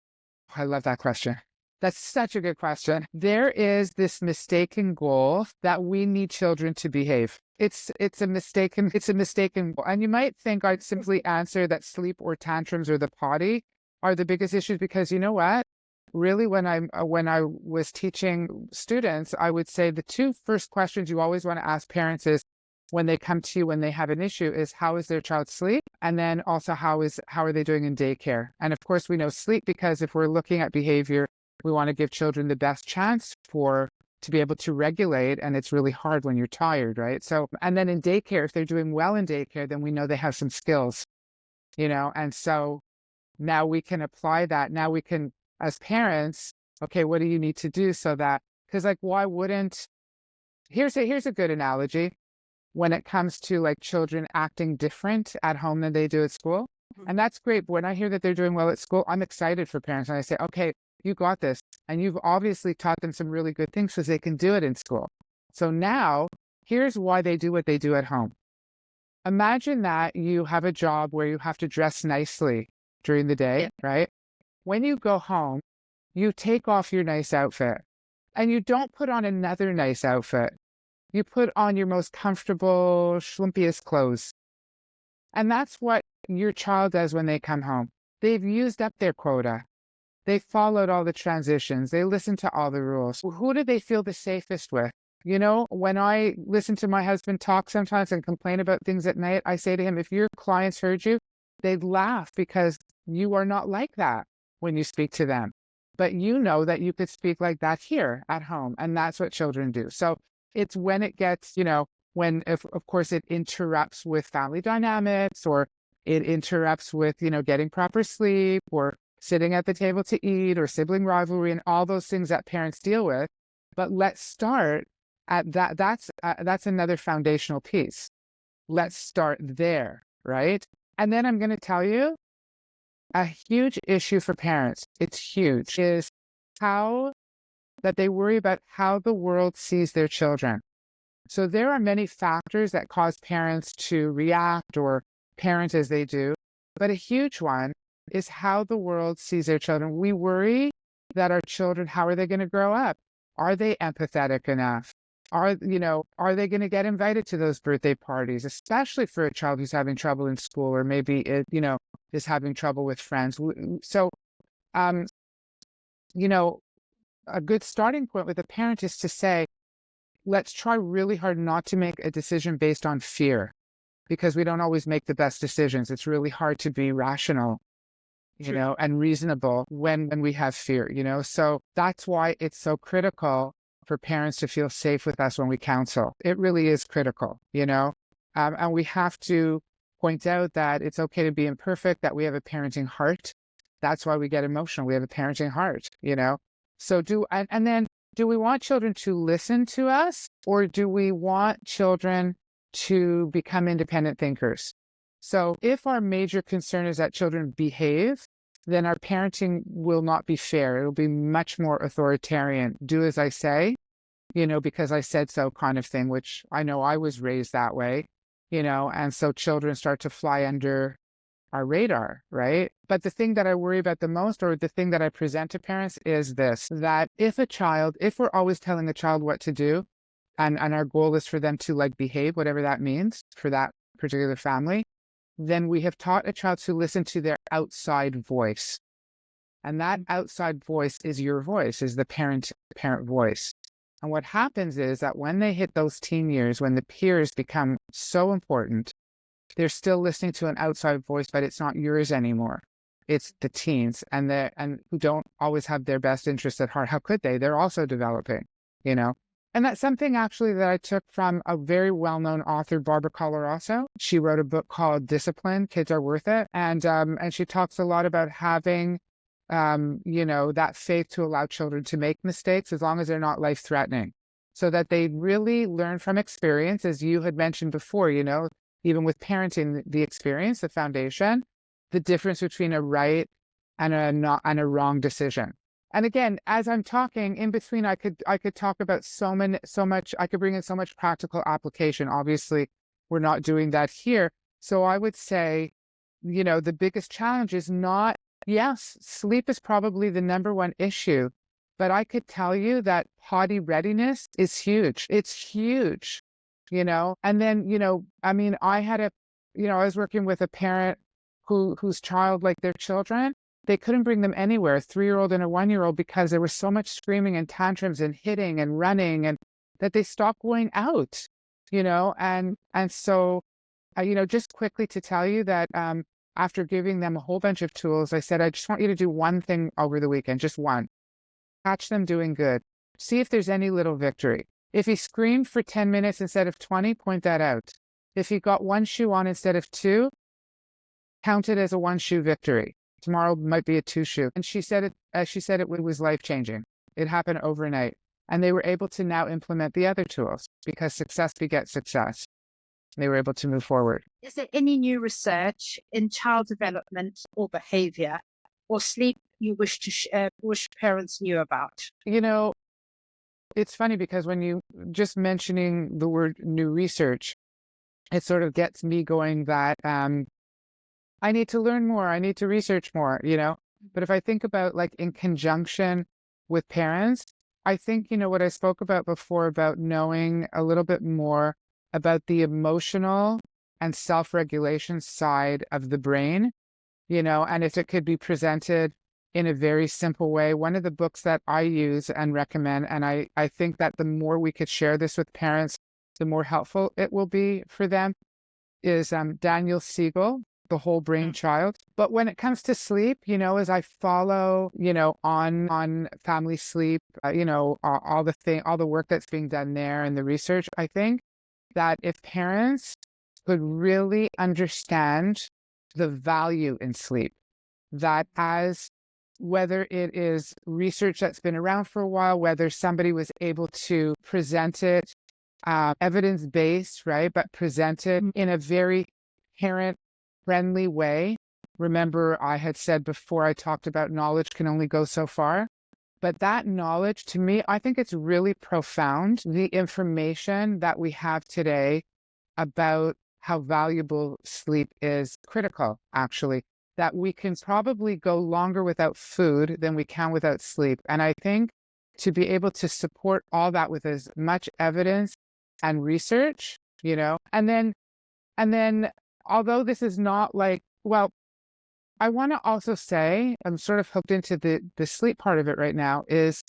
B: I love that question. That's such a good question. There is this mistaken goal that we need children to behave. It's a mistaken goal. And you might think I'd simply answer that sleep or tantrums or the potty are the biggest issues, because you know what? Really, when I was teaching students, I would say the 2 first questions you always want to ask parents is, when they come to you when they have an issue, is how is their child sleep? And then also how are they doing in daycare? And of course we know sleep, because if we're looking at behavior, we want to give children the best chance to be able to regulate. And it's really hard when you're tired, right? So, and then in daycare, if they're doing well in daycare, then we know they have some skills, and so now we can apply that. Now we can, as parents, okay, what do you need to do so that, because like, why wouldn't, here's a good analogy. When it comes to like children acting different at home than they do at school. And that's great. But when I hear that they're doing well at school, I'm excited for parents. And I say, okay, you got this. And you've obviously taught them some really good things because they can do it in school. So now here's why they do what they do at home. Imagine that you have a job where you have to dress nicely during the day, right? When you go home, you take off your nice outfit and you don't put on another nice outfit. You put on your most comfortable, schlumpiest clothes. And that's what your child does when they come home. They've used up their quota. They followed all the transitions. They listen to all the rules. Who do they feel the safest with? When I listen to my husband talk sometimes and complain about things at night, I say to him, if your clients heard you, they'd laugh, because you are not like that when you speak to them. But you know that you could speak like that here at home. And that's what children do. So it's when it gets, if of course it interrupts with family dynamics, or it interrupts with, getting proper sleep, or sitting at the table to eat, or sibling rivalry, and all those things that parents deal with. But let's start at that. That's another foundational piece. Let's start there, right? And then I'm going to tell you a huge issue for parents. It's huge, is that they worry about how the world sees their children. So there are many factors that cause parents to react or parent as they do, but a huge one is how the world sees their children. We worry that our children, how are they going to grow up? Are they empathetic enough? Are they going to get invited to those birthday parties, especially for a child who's having trouble in school, or maybe is having trouble with friends? So, um, a good starting point with a parent is to say, let's try really hard not to make a decision based on fear, because we don't always make the best decisions. It's really hard to be rational, and reasonable when we have fear, So that's why it's so critical for parents to feel safe with us when we counsel. It really is critical, and we have to point out that it's okay to be imperfect, that we have a parenting heart. That's why we get emotional. We have a parenting heart, So then do we want children to listen to us, or do we want children to become independent thinkers? So if our major concern is that children behave, then our parenting will not be fair. It'll be much more authoritarian. Do as I say, because I said so kind of thing, which I know I was raised that way, and so children start to fly under our radar, right? But the thing that I worry about the most, or the thing that I present to parents, is this, that if we're always telling a child what to do, and our goal is for them to behave, whatever that means for that particular family, then we have taught a child to listen to their outside voice. And that outside voice is your voice, is the parent voice. And what happens is that when they hit those teen years, when the peers become so important, they're still listening to an outside voice, but it's not yours anymore. It's the teens, and who don't always have their best interests at heart. How could they? They're also developing, And that's something actually that I took from a very well-known author, Barbara Coloroso. She wrote a book called Discipline, Kids Are Worth It. And she talks a lot about having, that faith to allow children to make mistakes as long as they're not life-threatening, so that they really learn from experience, as you had mentioned before, even with parenting, the experience, the foundation, the difference between a right and a wrong decision. And again, as I'm talking in between, I could talk about I could bring in so much practical application. Obviously, we're not doing that here. So I would say, the biggest challenge is not, yes, sleep is probably the number one issue, but I could tell you that potty readiness is huge. It's huge, and then, I was working with a parent whose child, like their children, they couldn't bring them anywhere, a 3-year-old and a 1-year-old, because there was so much screaming and tantrums and hitting and running, and that they stopped going out, and so, just quickly to tell you that after giving them a whole bunch of tools, I said, I just want you to do one thing over the weekend, just one. Catch them doing good. See if there's any little victory. If he screamed for 10 minutes instead of 20, point that out. If he got one shoe on instead of two, count it as a one-shoe victory. Tomorrow might be a 2-shoe. And she said it was life-changing. It happened overnight. And they were able to now implement the other tools, because success begets success. They were able to move forward.
A: Is there any new research in child development or behavior or sleep you wish parents knew about?
B: It's funny, because when you just mentioning the word new research, it sort of gets me going that I need to learn more. I need to research more, But if I think about in conjunction with parents, I think, what I spoke about before about knowing a little bit more about the emotional and self-regulation side of the brain, and if it could be presented in a very simple way. One of the books that I use and recommend, and I think that the more we could share this with parents, the more helpful it will be for them, is Daniel Siegel, The Whole Brain Child. But when it comes to sleep, as I follow, on family sleep, all the work that's being done there and the research, I think that if parents could really understand the value in sleep, that whether it is research that's been around for a while, whether somebody was able to present it evidence-based, right, but presented in a very parent-friendly way. Remember, I had said before, I talked about knowledge can only go so far. But that knowledge, to me, I think it's really profound. The information that we have today about how valuable sleep is critical, actually. that we can probably go longer without food than we can without sleep. And I think to be able to support all that with as much evidence and research, and then although this is not like, well, I want to also say, I'm sort of hooked into the sleep part of it right now, is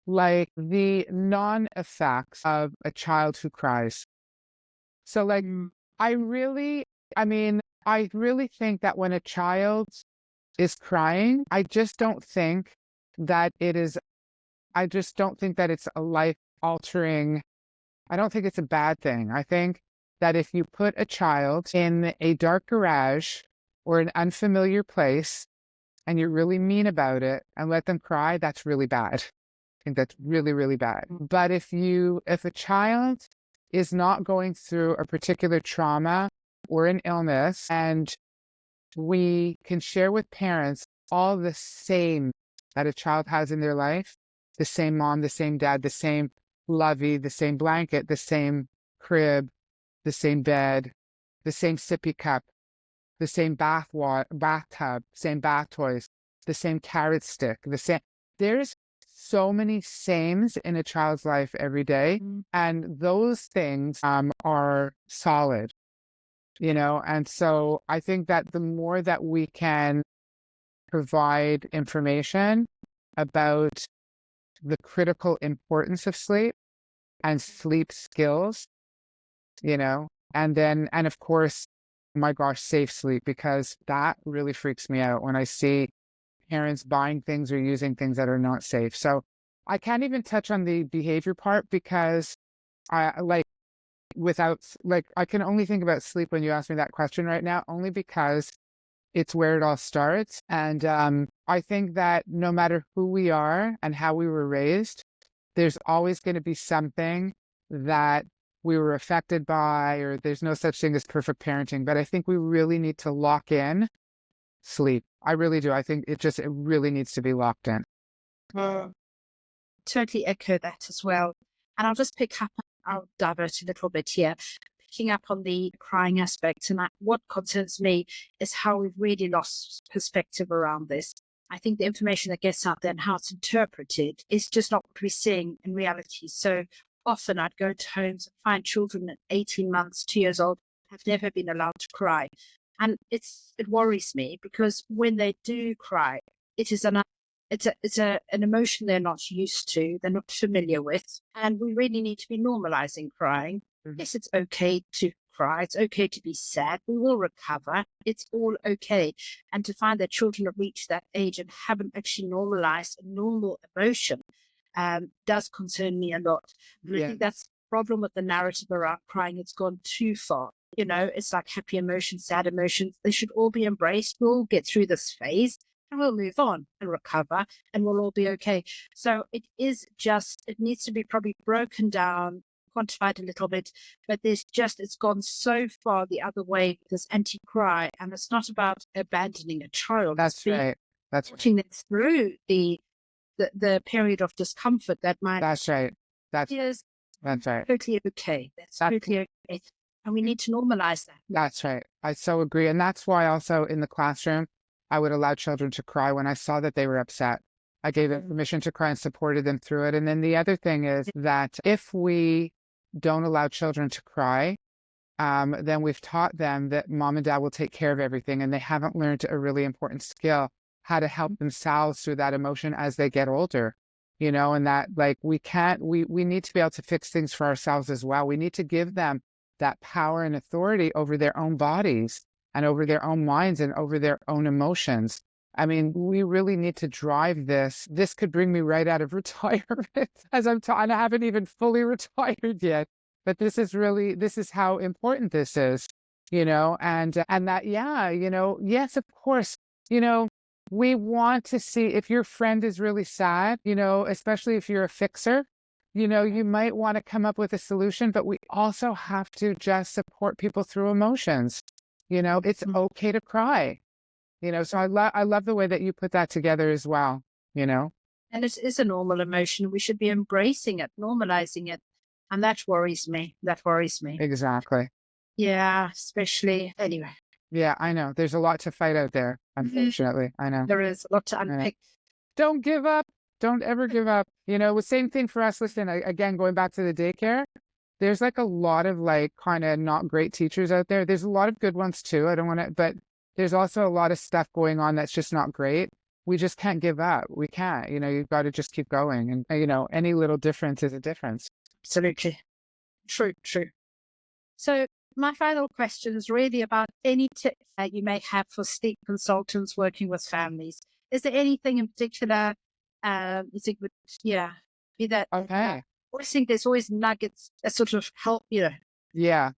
B: like the non-effects of a child who cries. So like, I really, I really think that when a child is crying, I just don't think that it's a life altering. I don't think it's a bad thing. I think that if you put a child in a dark garage or an unfamiliar place and you're really mean about it and let them cry, that's really bad. I think that's really, really bad. But if a child is not going through a particular trauma or an illness, and we can share with parents all the same that a child has in their life, the same mom, the same dad, the same lovey, the same blanket, the same crib, the same bed, the same sippy cup, the same bathtub, same bath toys, the same carrot stick, there's so many sames in a child's life every day, and those things are solid, and so I think that the more that we can provide information about the critical importance of sleep and sleep skills, and of course, my gosh, safe sleep, because that really freaks me out when I see parents buying things or using things that are not safe. So I can't even touch on the behavior part because I can only think about sleep when you ask me that question right now, only because it's where it all starts. And I think that no matter who we are and how we were raised, there's always going to be something that we were affected by, or there's no such thing as perfect parenting. But I think we really need to lock in sleep. I really do. I think it really needs to be locked in.
A: Totally echo that as well. And I'll divert a little bit here, picking up on the crying aspect. And what concerns me is how we've really lost perspective around this. I think the information that gets out there and how it's interpreted is just not what we're seeing in reality. So often I'd go to homes and find children at 18 months, 2 years old, have never been allowed to cry. And it worries me because when they do cry, it is an emotion they're not used to, they're not familiar with, and we really need to be normalizing crying. Yes, it's okay to cry, it's okay to be sad, we will recover, it's all okay. And to find that children have reached that age and haven't actually normalized a normal emotion does concern me a lot. And I think that's the problem with the narrative around crying. It's gone too far. It's like happy emotions, sad emotions, they should all be embraced. We'll get through this phase and we'll move on and recover and we'll all be okay. So it needs to be probably broken down, quantified a little bit, but it's gone so far the other way, this anti-cry, and it's not about abandoning a child.
B: That's right. That's
A: putting them through the period of discomfort that might.
B: That's right. That's right.
A: Totally okay. That's totally okay. And we need to normalize that.
B: That's right. I so agree. And that's why also in the classroom, I would allow children to cry when I saw that they were upset. I gave them permission to cry and supported them through it. And then the other thing is that if we don't allow children to cry, then we've taught them that mom and dad will take care of everything. And they haven't learned a really important skill, how to help themselves through that emotion as they get older. And that we need to be able to fix things for ourselves as well. We need to give them that power and authority over their own bodies and over their own minds and over their own emotions. I mean, we really need to drive this. This could bring me right out of retirement as and I haven't even fully retired yet. But this is how important this is, and that, yes, of course, we want to see if your friend is really sad, especially if you're a fixer, you might want to come up with a solution, but we also have to just support people through emotions. It's okay to cry, so I love the way that you put that together as well, And
A: it is a normal emotion. We should be embracing it, normalizing it. And that worries me.
B: Exactly.
A: Yeah, especially anyway.
B: Yeah, I know. There's a lot to fight out there, unfortunately. I know.
A: There is a lot to
B: I know.
A: unpick.
B: Don't give up. Don't ever give up. The same thing for us. Listen, again, going back to the daycare, there's like a lot of like kind of not great teachers out there. There's a lot of good ones too. I don't want to, but there's also a lot of stuff going on that's just not great. We just can't give up. We can't, you've got to just keep going. And, any little difference is a difference.
A: Absolutely. True, true. So my final question is really about any tips that you may have for sleep consultants working with families. Is there anything in particular, is it would, yeah, be that,
B: Okay.
A: I always think there's always nuggets that sort of help,
B: Yeah.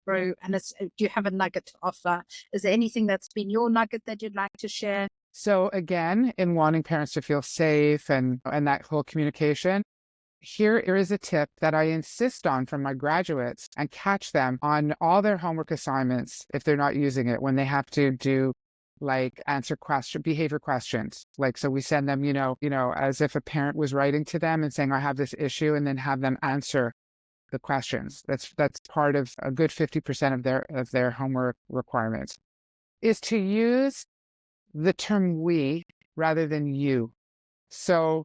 A: through, and do you have a nugget to offer? Is there anything that's been your nugget that you'd like to share?
B: So again, in wanting parents to feel safe and that whole communication, here is a tip that I insist on from my graduates and catch them on all their homework assignments if they're not using it, when they have to do like answer behavior questions. Like, so we send them, as if a parent was writing to them and saying, I have this issue, and then have them answer the questions. That's part of a good 50% of their homework requirements, is to use the term we rather than you. So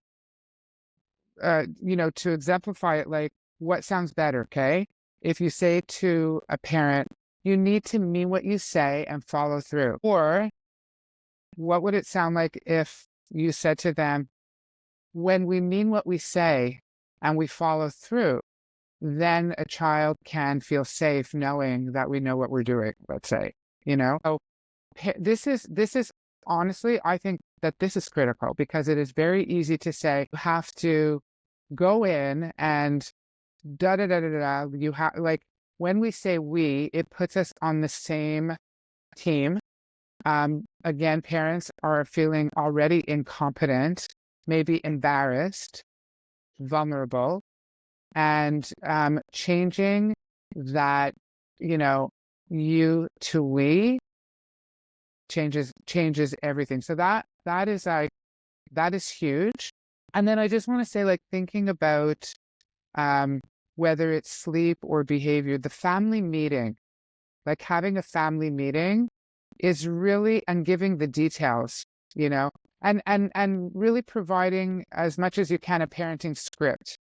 B: to exemplify it, like, what sounds better, okay? If you say to a parent, you need to mean what you say and follow through. Or what would it sound like if you said to them, when we mean what we say and we follow through, then a child can feel safe knowing that we know what we're doing, let's say, So this is honestly, I think that this is critical, because it is very easy to say you have to go in and da da da da da. You have, like, when we say we, it puts us on the same team. Again, parents are feeling already incompetent, maybe embarrassed, vulnerable, and changing that, you to we changes everything. So that is huge. And then I just want to say, like, thinking about whether it's sleep or behavior, the family meeting, like having a family meeting is really, and giving the details, and really providing as much as you can a parenting script.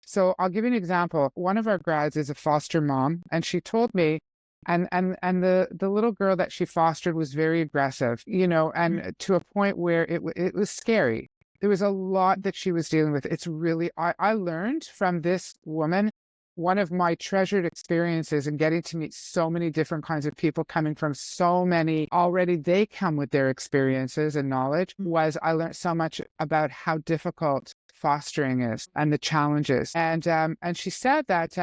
B: So I'll give you an example. One of our grads is a foster mom, and she told me, and the little girl that she fostered was very aggressive, and to a point where it was scary. There was a lot that she was dealing with. It's really, I learned from this woman, one of my treasured experiences in getting to meet so many different kinds of people coming from so many, already they come with their experiences and knowledge, was I learned so much about how difficult fostering is and the challenges. And she said that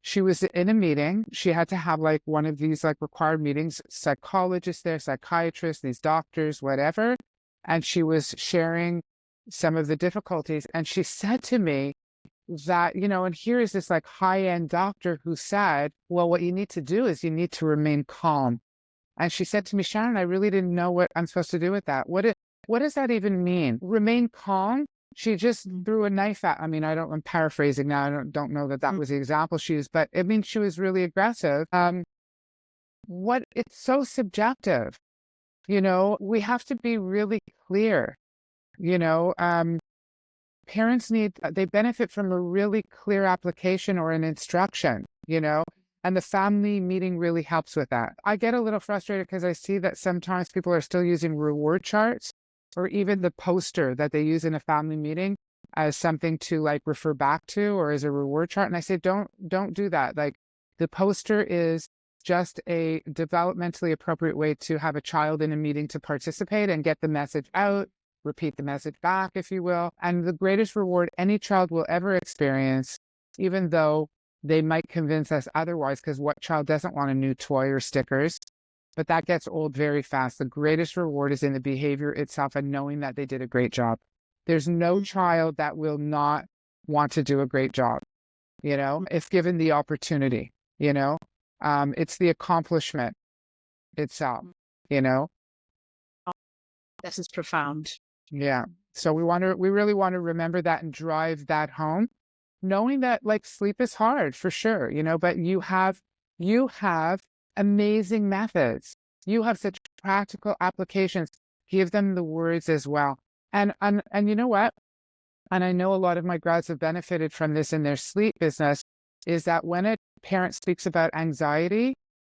B: she was in a meeting. She had to have like one of these like required meetings, psychologists there, psychiatrists, these doctors, whatever. And she was sharing some of the difficulties. And she said to me that, and here is this like high-end doctor who said, well, what you need to do is you need to remain calm. And she said to me, Sharon, I really didn't know what I'm supposed to do with that. What does that even mean? Remain calm? She just threw a knife at, I'm paraphrasing now. I don't know that was the example she used, but it means she was really aggressive. It's so subjective. We have to be really clear. Parents they benefit from a really clear application or an instruction, and the family meeting really helps with that. I get a little frustrated because I see that sometimes people are still using reward charts, or even the poster that they use in a family meeting as something to like refer back to, or as a reward chart. And I say, don't do that. Like, the poster is just a developmentally appropriate way to have a child in a meeting to participate and get the message out, repeat the message back, if you will. And the greatest reward any child will ever experience, even though they might convince us otherwise, because what child doesn't want a new toy or stickers? But that gets old very fast. The greatest reward is in the behavior itself and knowing that they did a great job. There's no child that will not want to do a great job, if given the opportunity, it's the accomplishment itself,
A: This is profound.
B: Yeah. So we really want to remember that and drive that home, knowing that like sleep is hard for sure, but you have amazing methods. You have such practical applications. Give them the words as well. And you know what? And I know a lot of my grads have benefited from this in their sleep business, is that when a parent speaks about anxiety,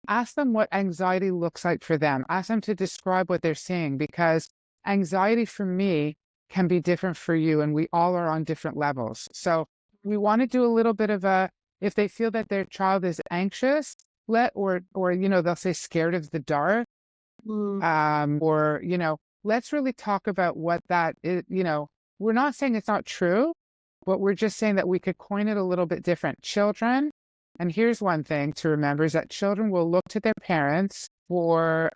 B: ask them what anxiety looks like for them. Ask them to describe what they're seeing, because anxiety for me can be different for you, and we all are on different levels. So we want to do a little bit of if they feel that their child is anxious, or they'll say scared of the dark, or let's really talk about what that is. We're not saying it's not true, but we're just saying that we could coin it a little bit different. Children, and here's one thing to remember, is that children will look to their parents for,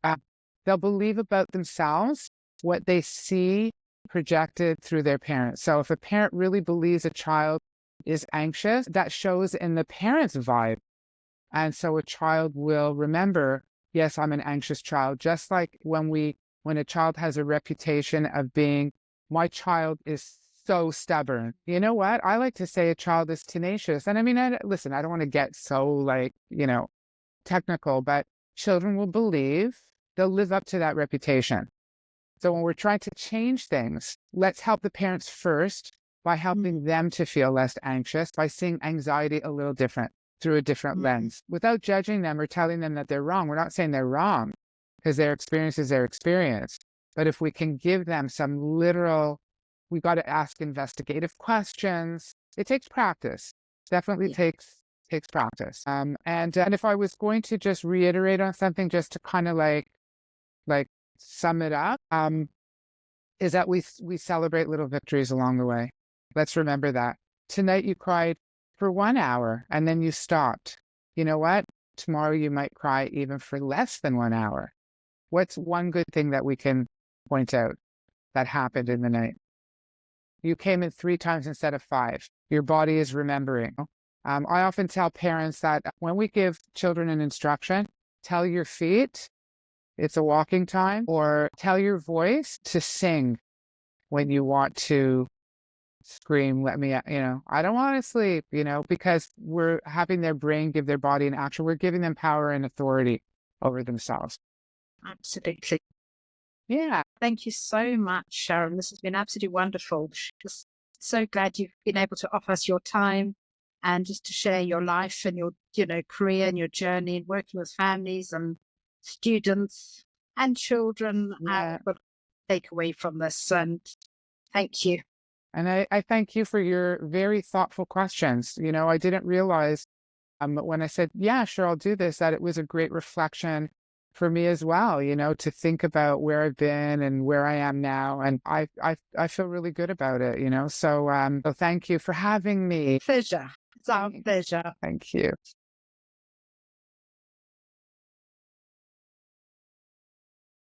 B: they'll believe about themselves what they see projected through their parents. So if a parent really believes a child is anxious, that shows in the parent's vibe. And so a child will remember, yes, I'm an anxious child. Just like when a child has a reputation of being, my child is so stubborn. You know what? I like to say a child is tenacious. And I mean, listen, I don't want to get so technical, but children will believe, they'll live up to that reputation. So when we're trying to change things, let's help the parents first by helping them to feel less anxious, by seeing anxiety a little different, through a different lens, without judging them or telling them that they're wrong. We're not saying they're wrong, because their experience is their experience. But if we can give them some literal, we got to ask investigative questions. It takes practice. Definitely takes practice. And if I was going to just reiterate on something, just to kind of like sum it up, is that we celebrate little victories along the way. Let's remember that. Tonight you cried for 1 hour and then you stopped. You know what? Tomorrow you might cry even for less than 1 hour. What's one good thing that we can point out that happened in the night? You came in 3 times instead of 5. Your body is remembering. I often tell parents that when we give children an instruction, tell your feet it's a walking time, or tell your voice to sing when you want to scream, let me, I don't want to sleep, because we're having their brain give their body an action. We're giving them power and authority over themselves.
A: Absolutely.
B: Yeah.
A: Thank you so much, Sharon. This has been absolutely wonderful. Just so glad you've been able to offer us your time and just to share your life and your, career and your journey and working with families and students and children.
B: Yeah.
A: What take away from this, and thank you.
B: And I thank you for your very thoughtful questions. I didn't realize when I said, yeah, sure, I'll do this, that it was a great reflection for me as well, to think about where I've been and where I am now. And I feel really good about it, so thank you for having me.
A: Pleasure. It's our pleasure.
B: Thank you.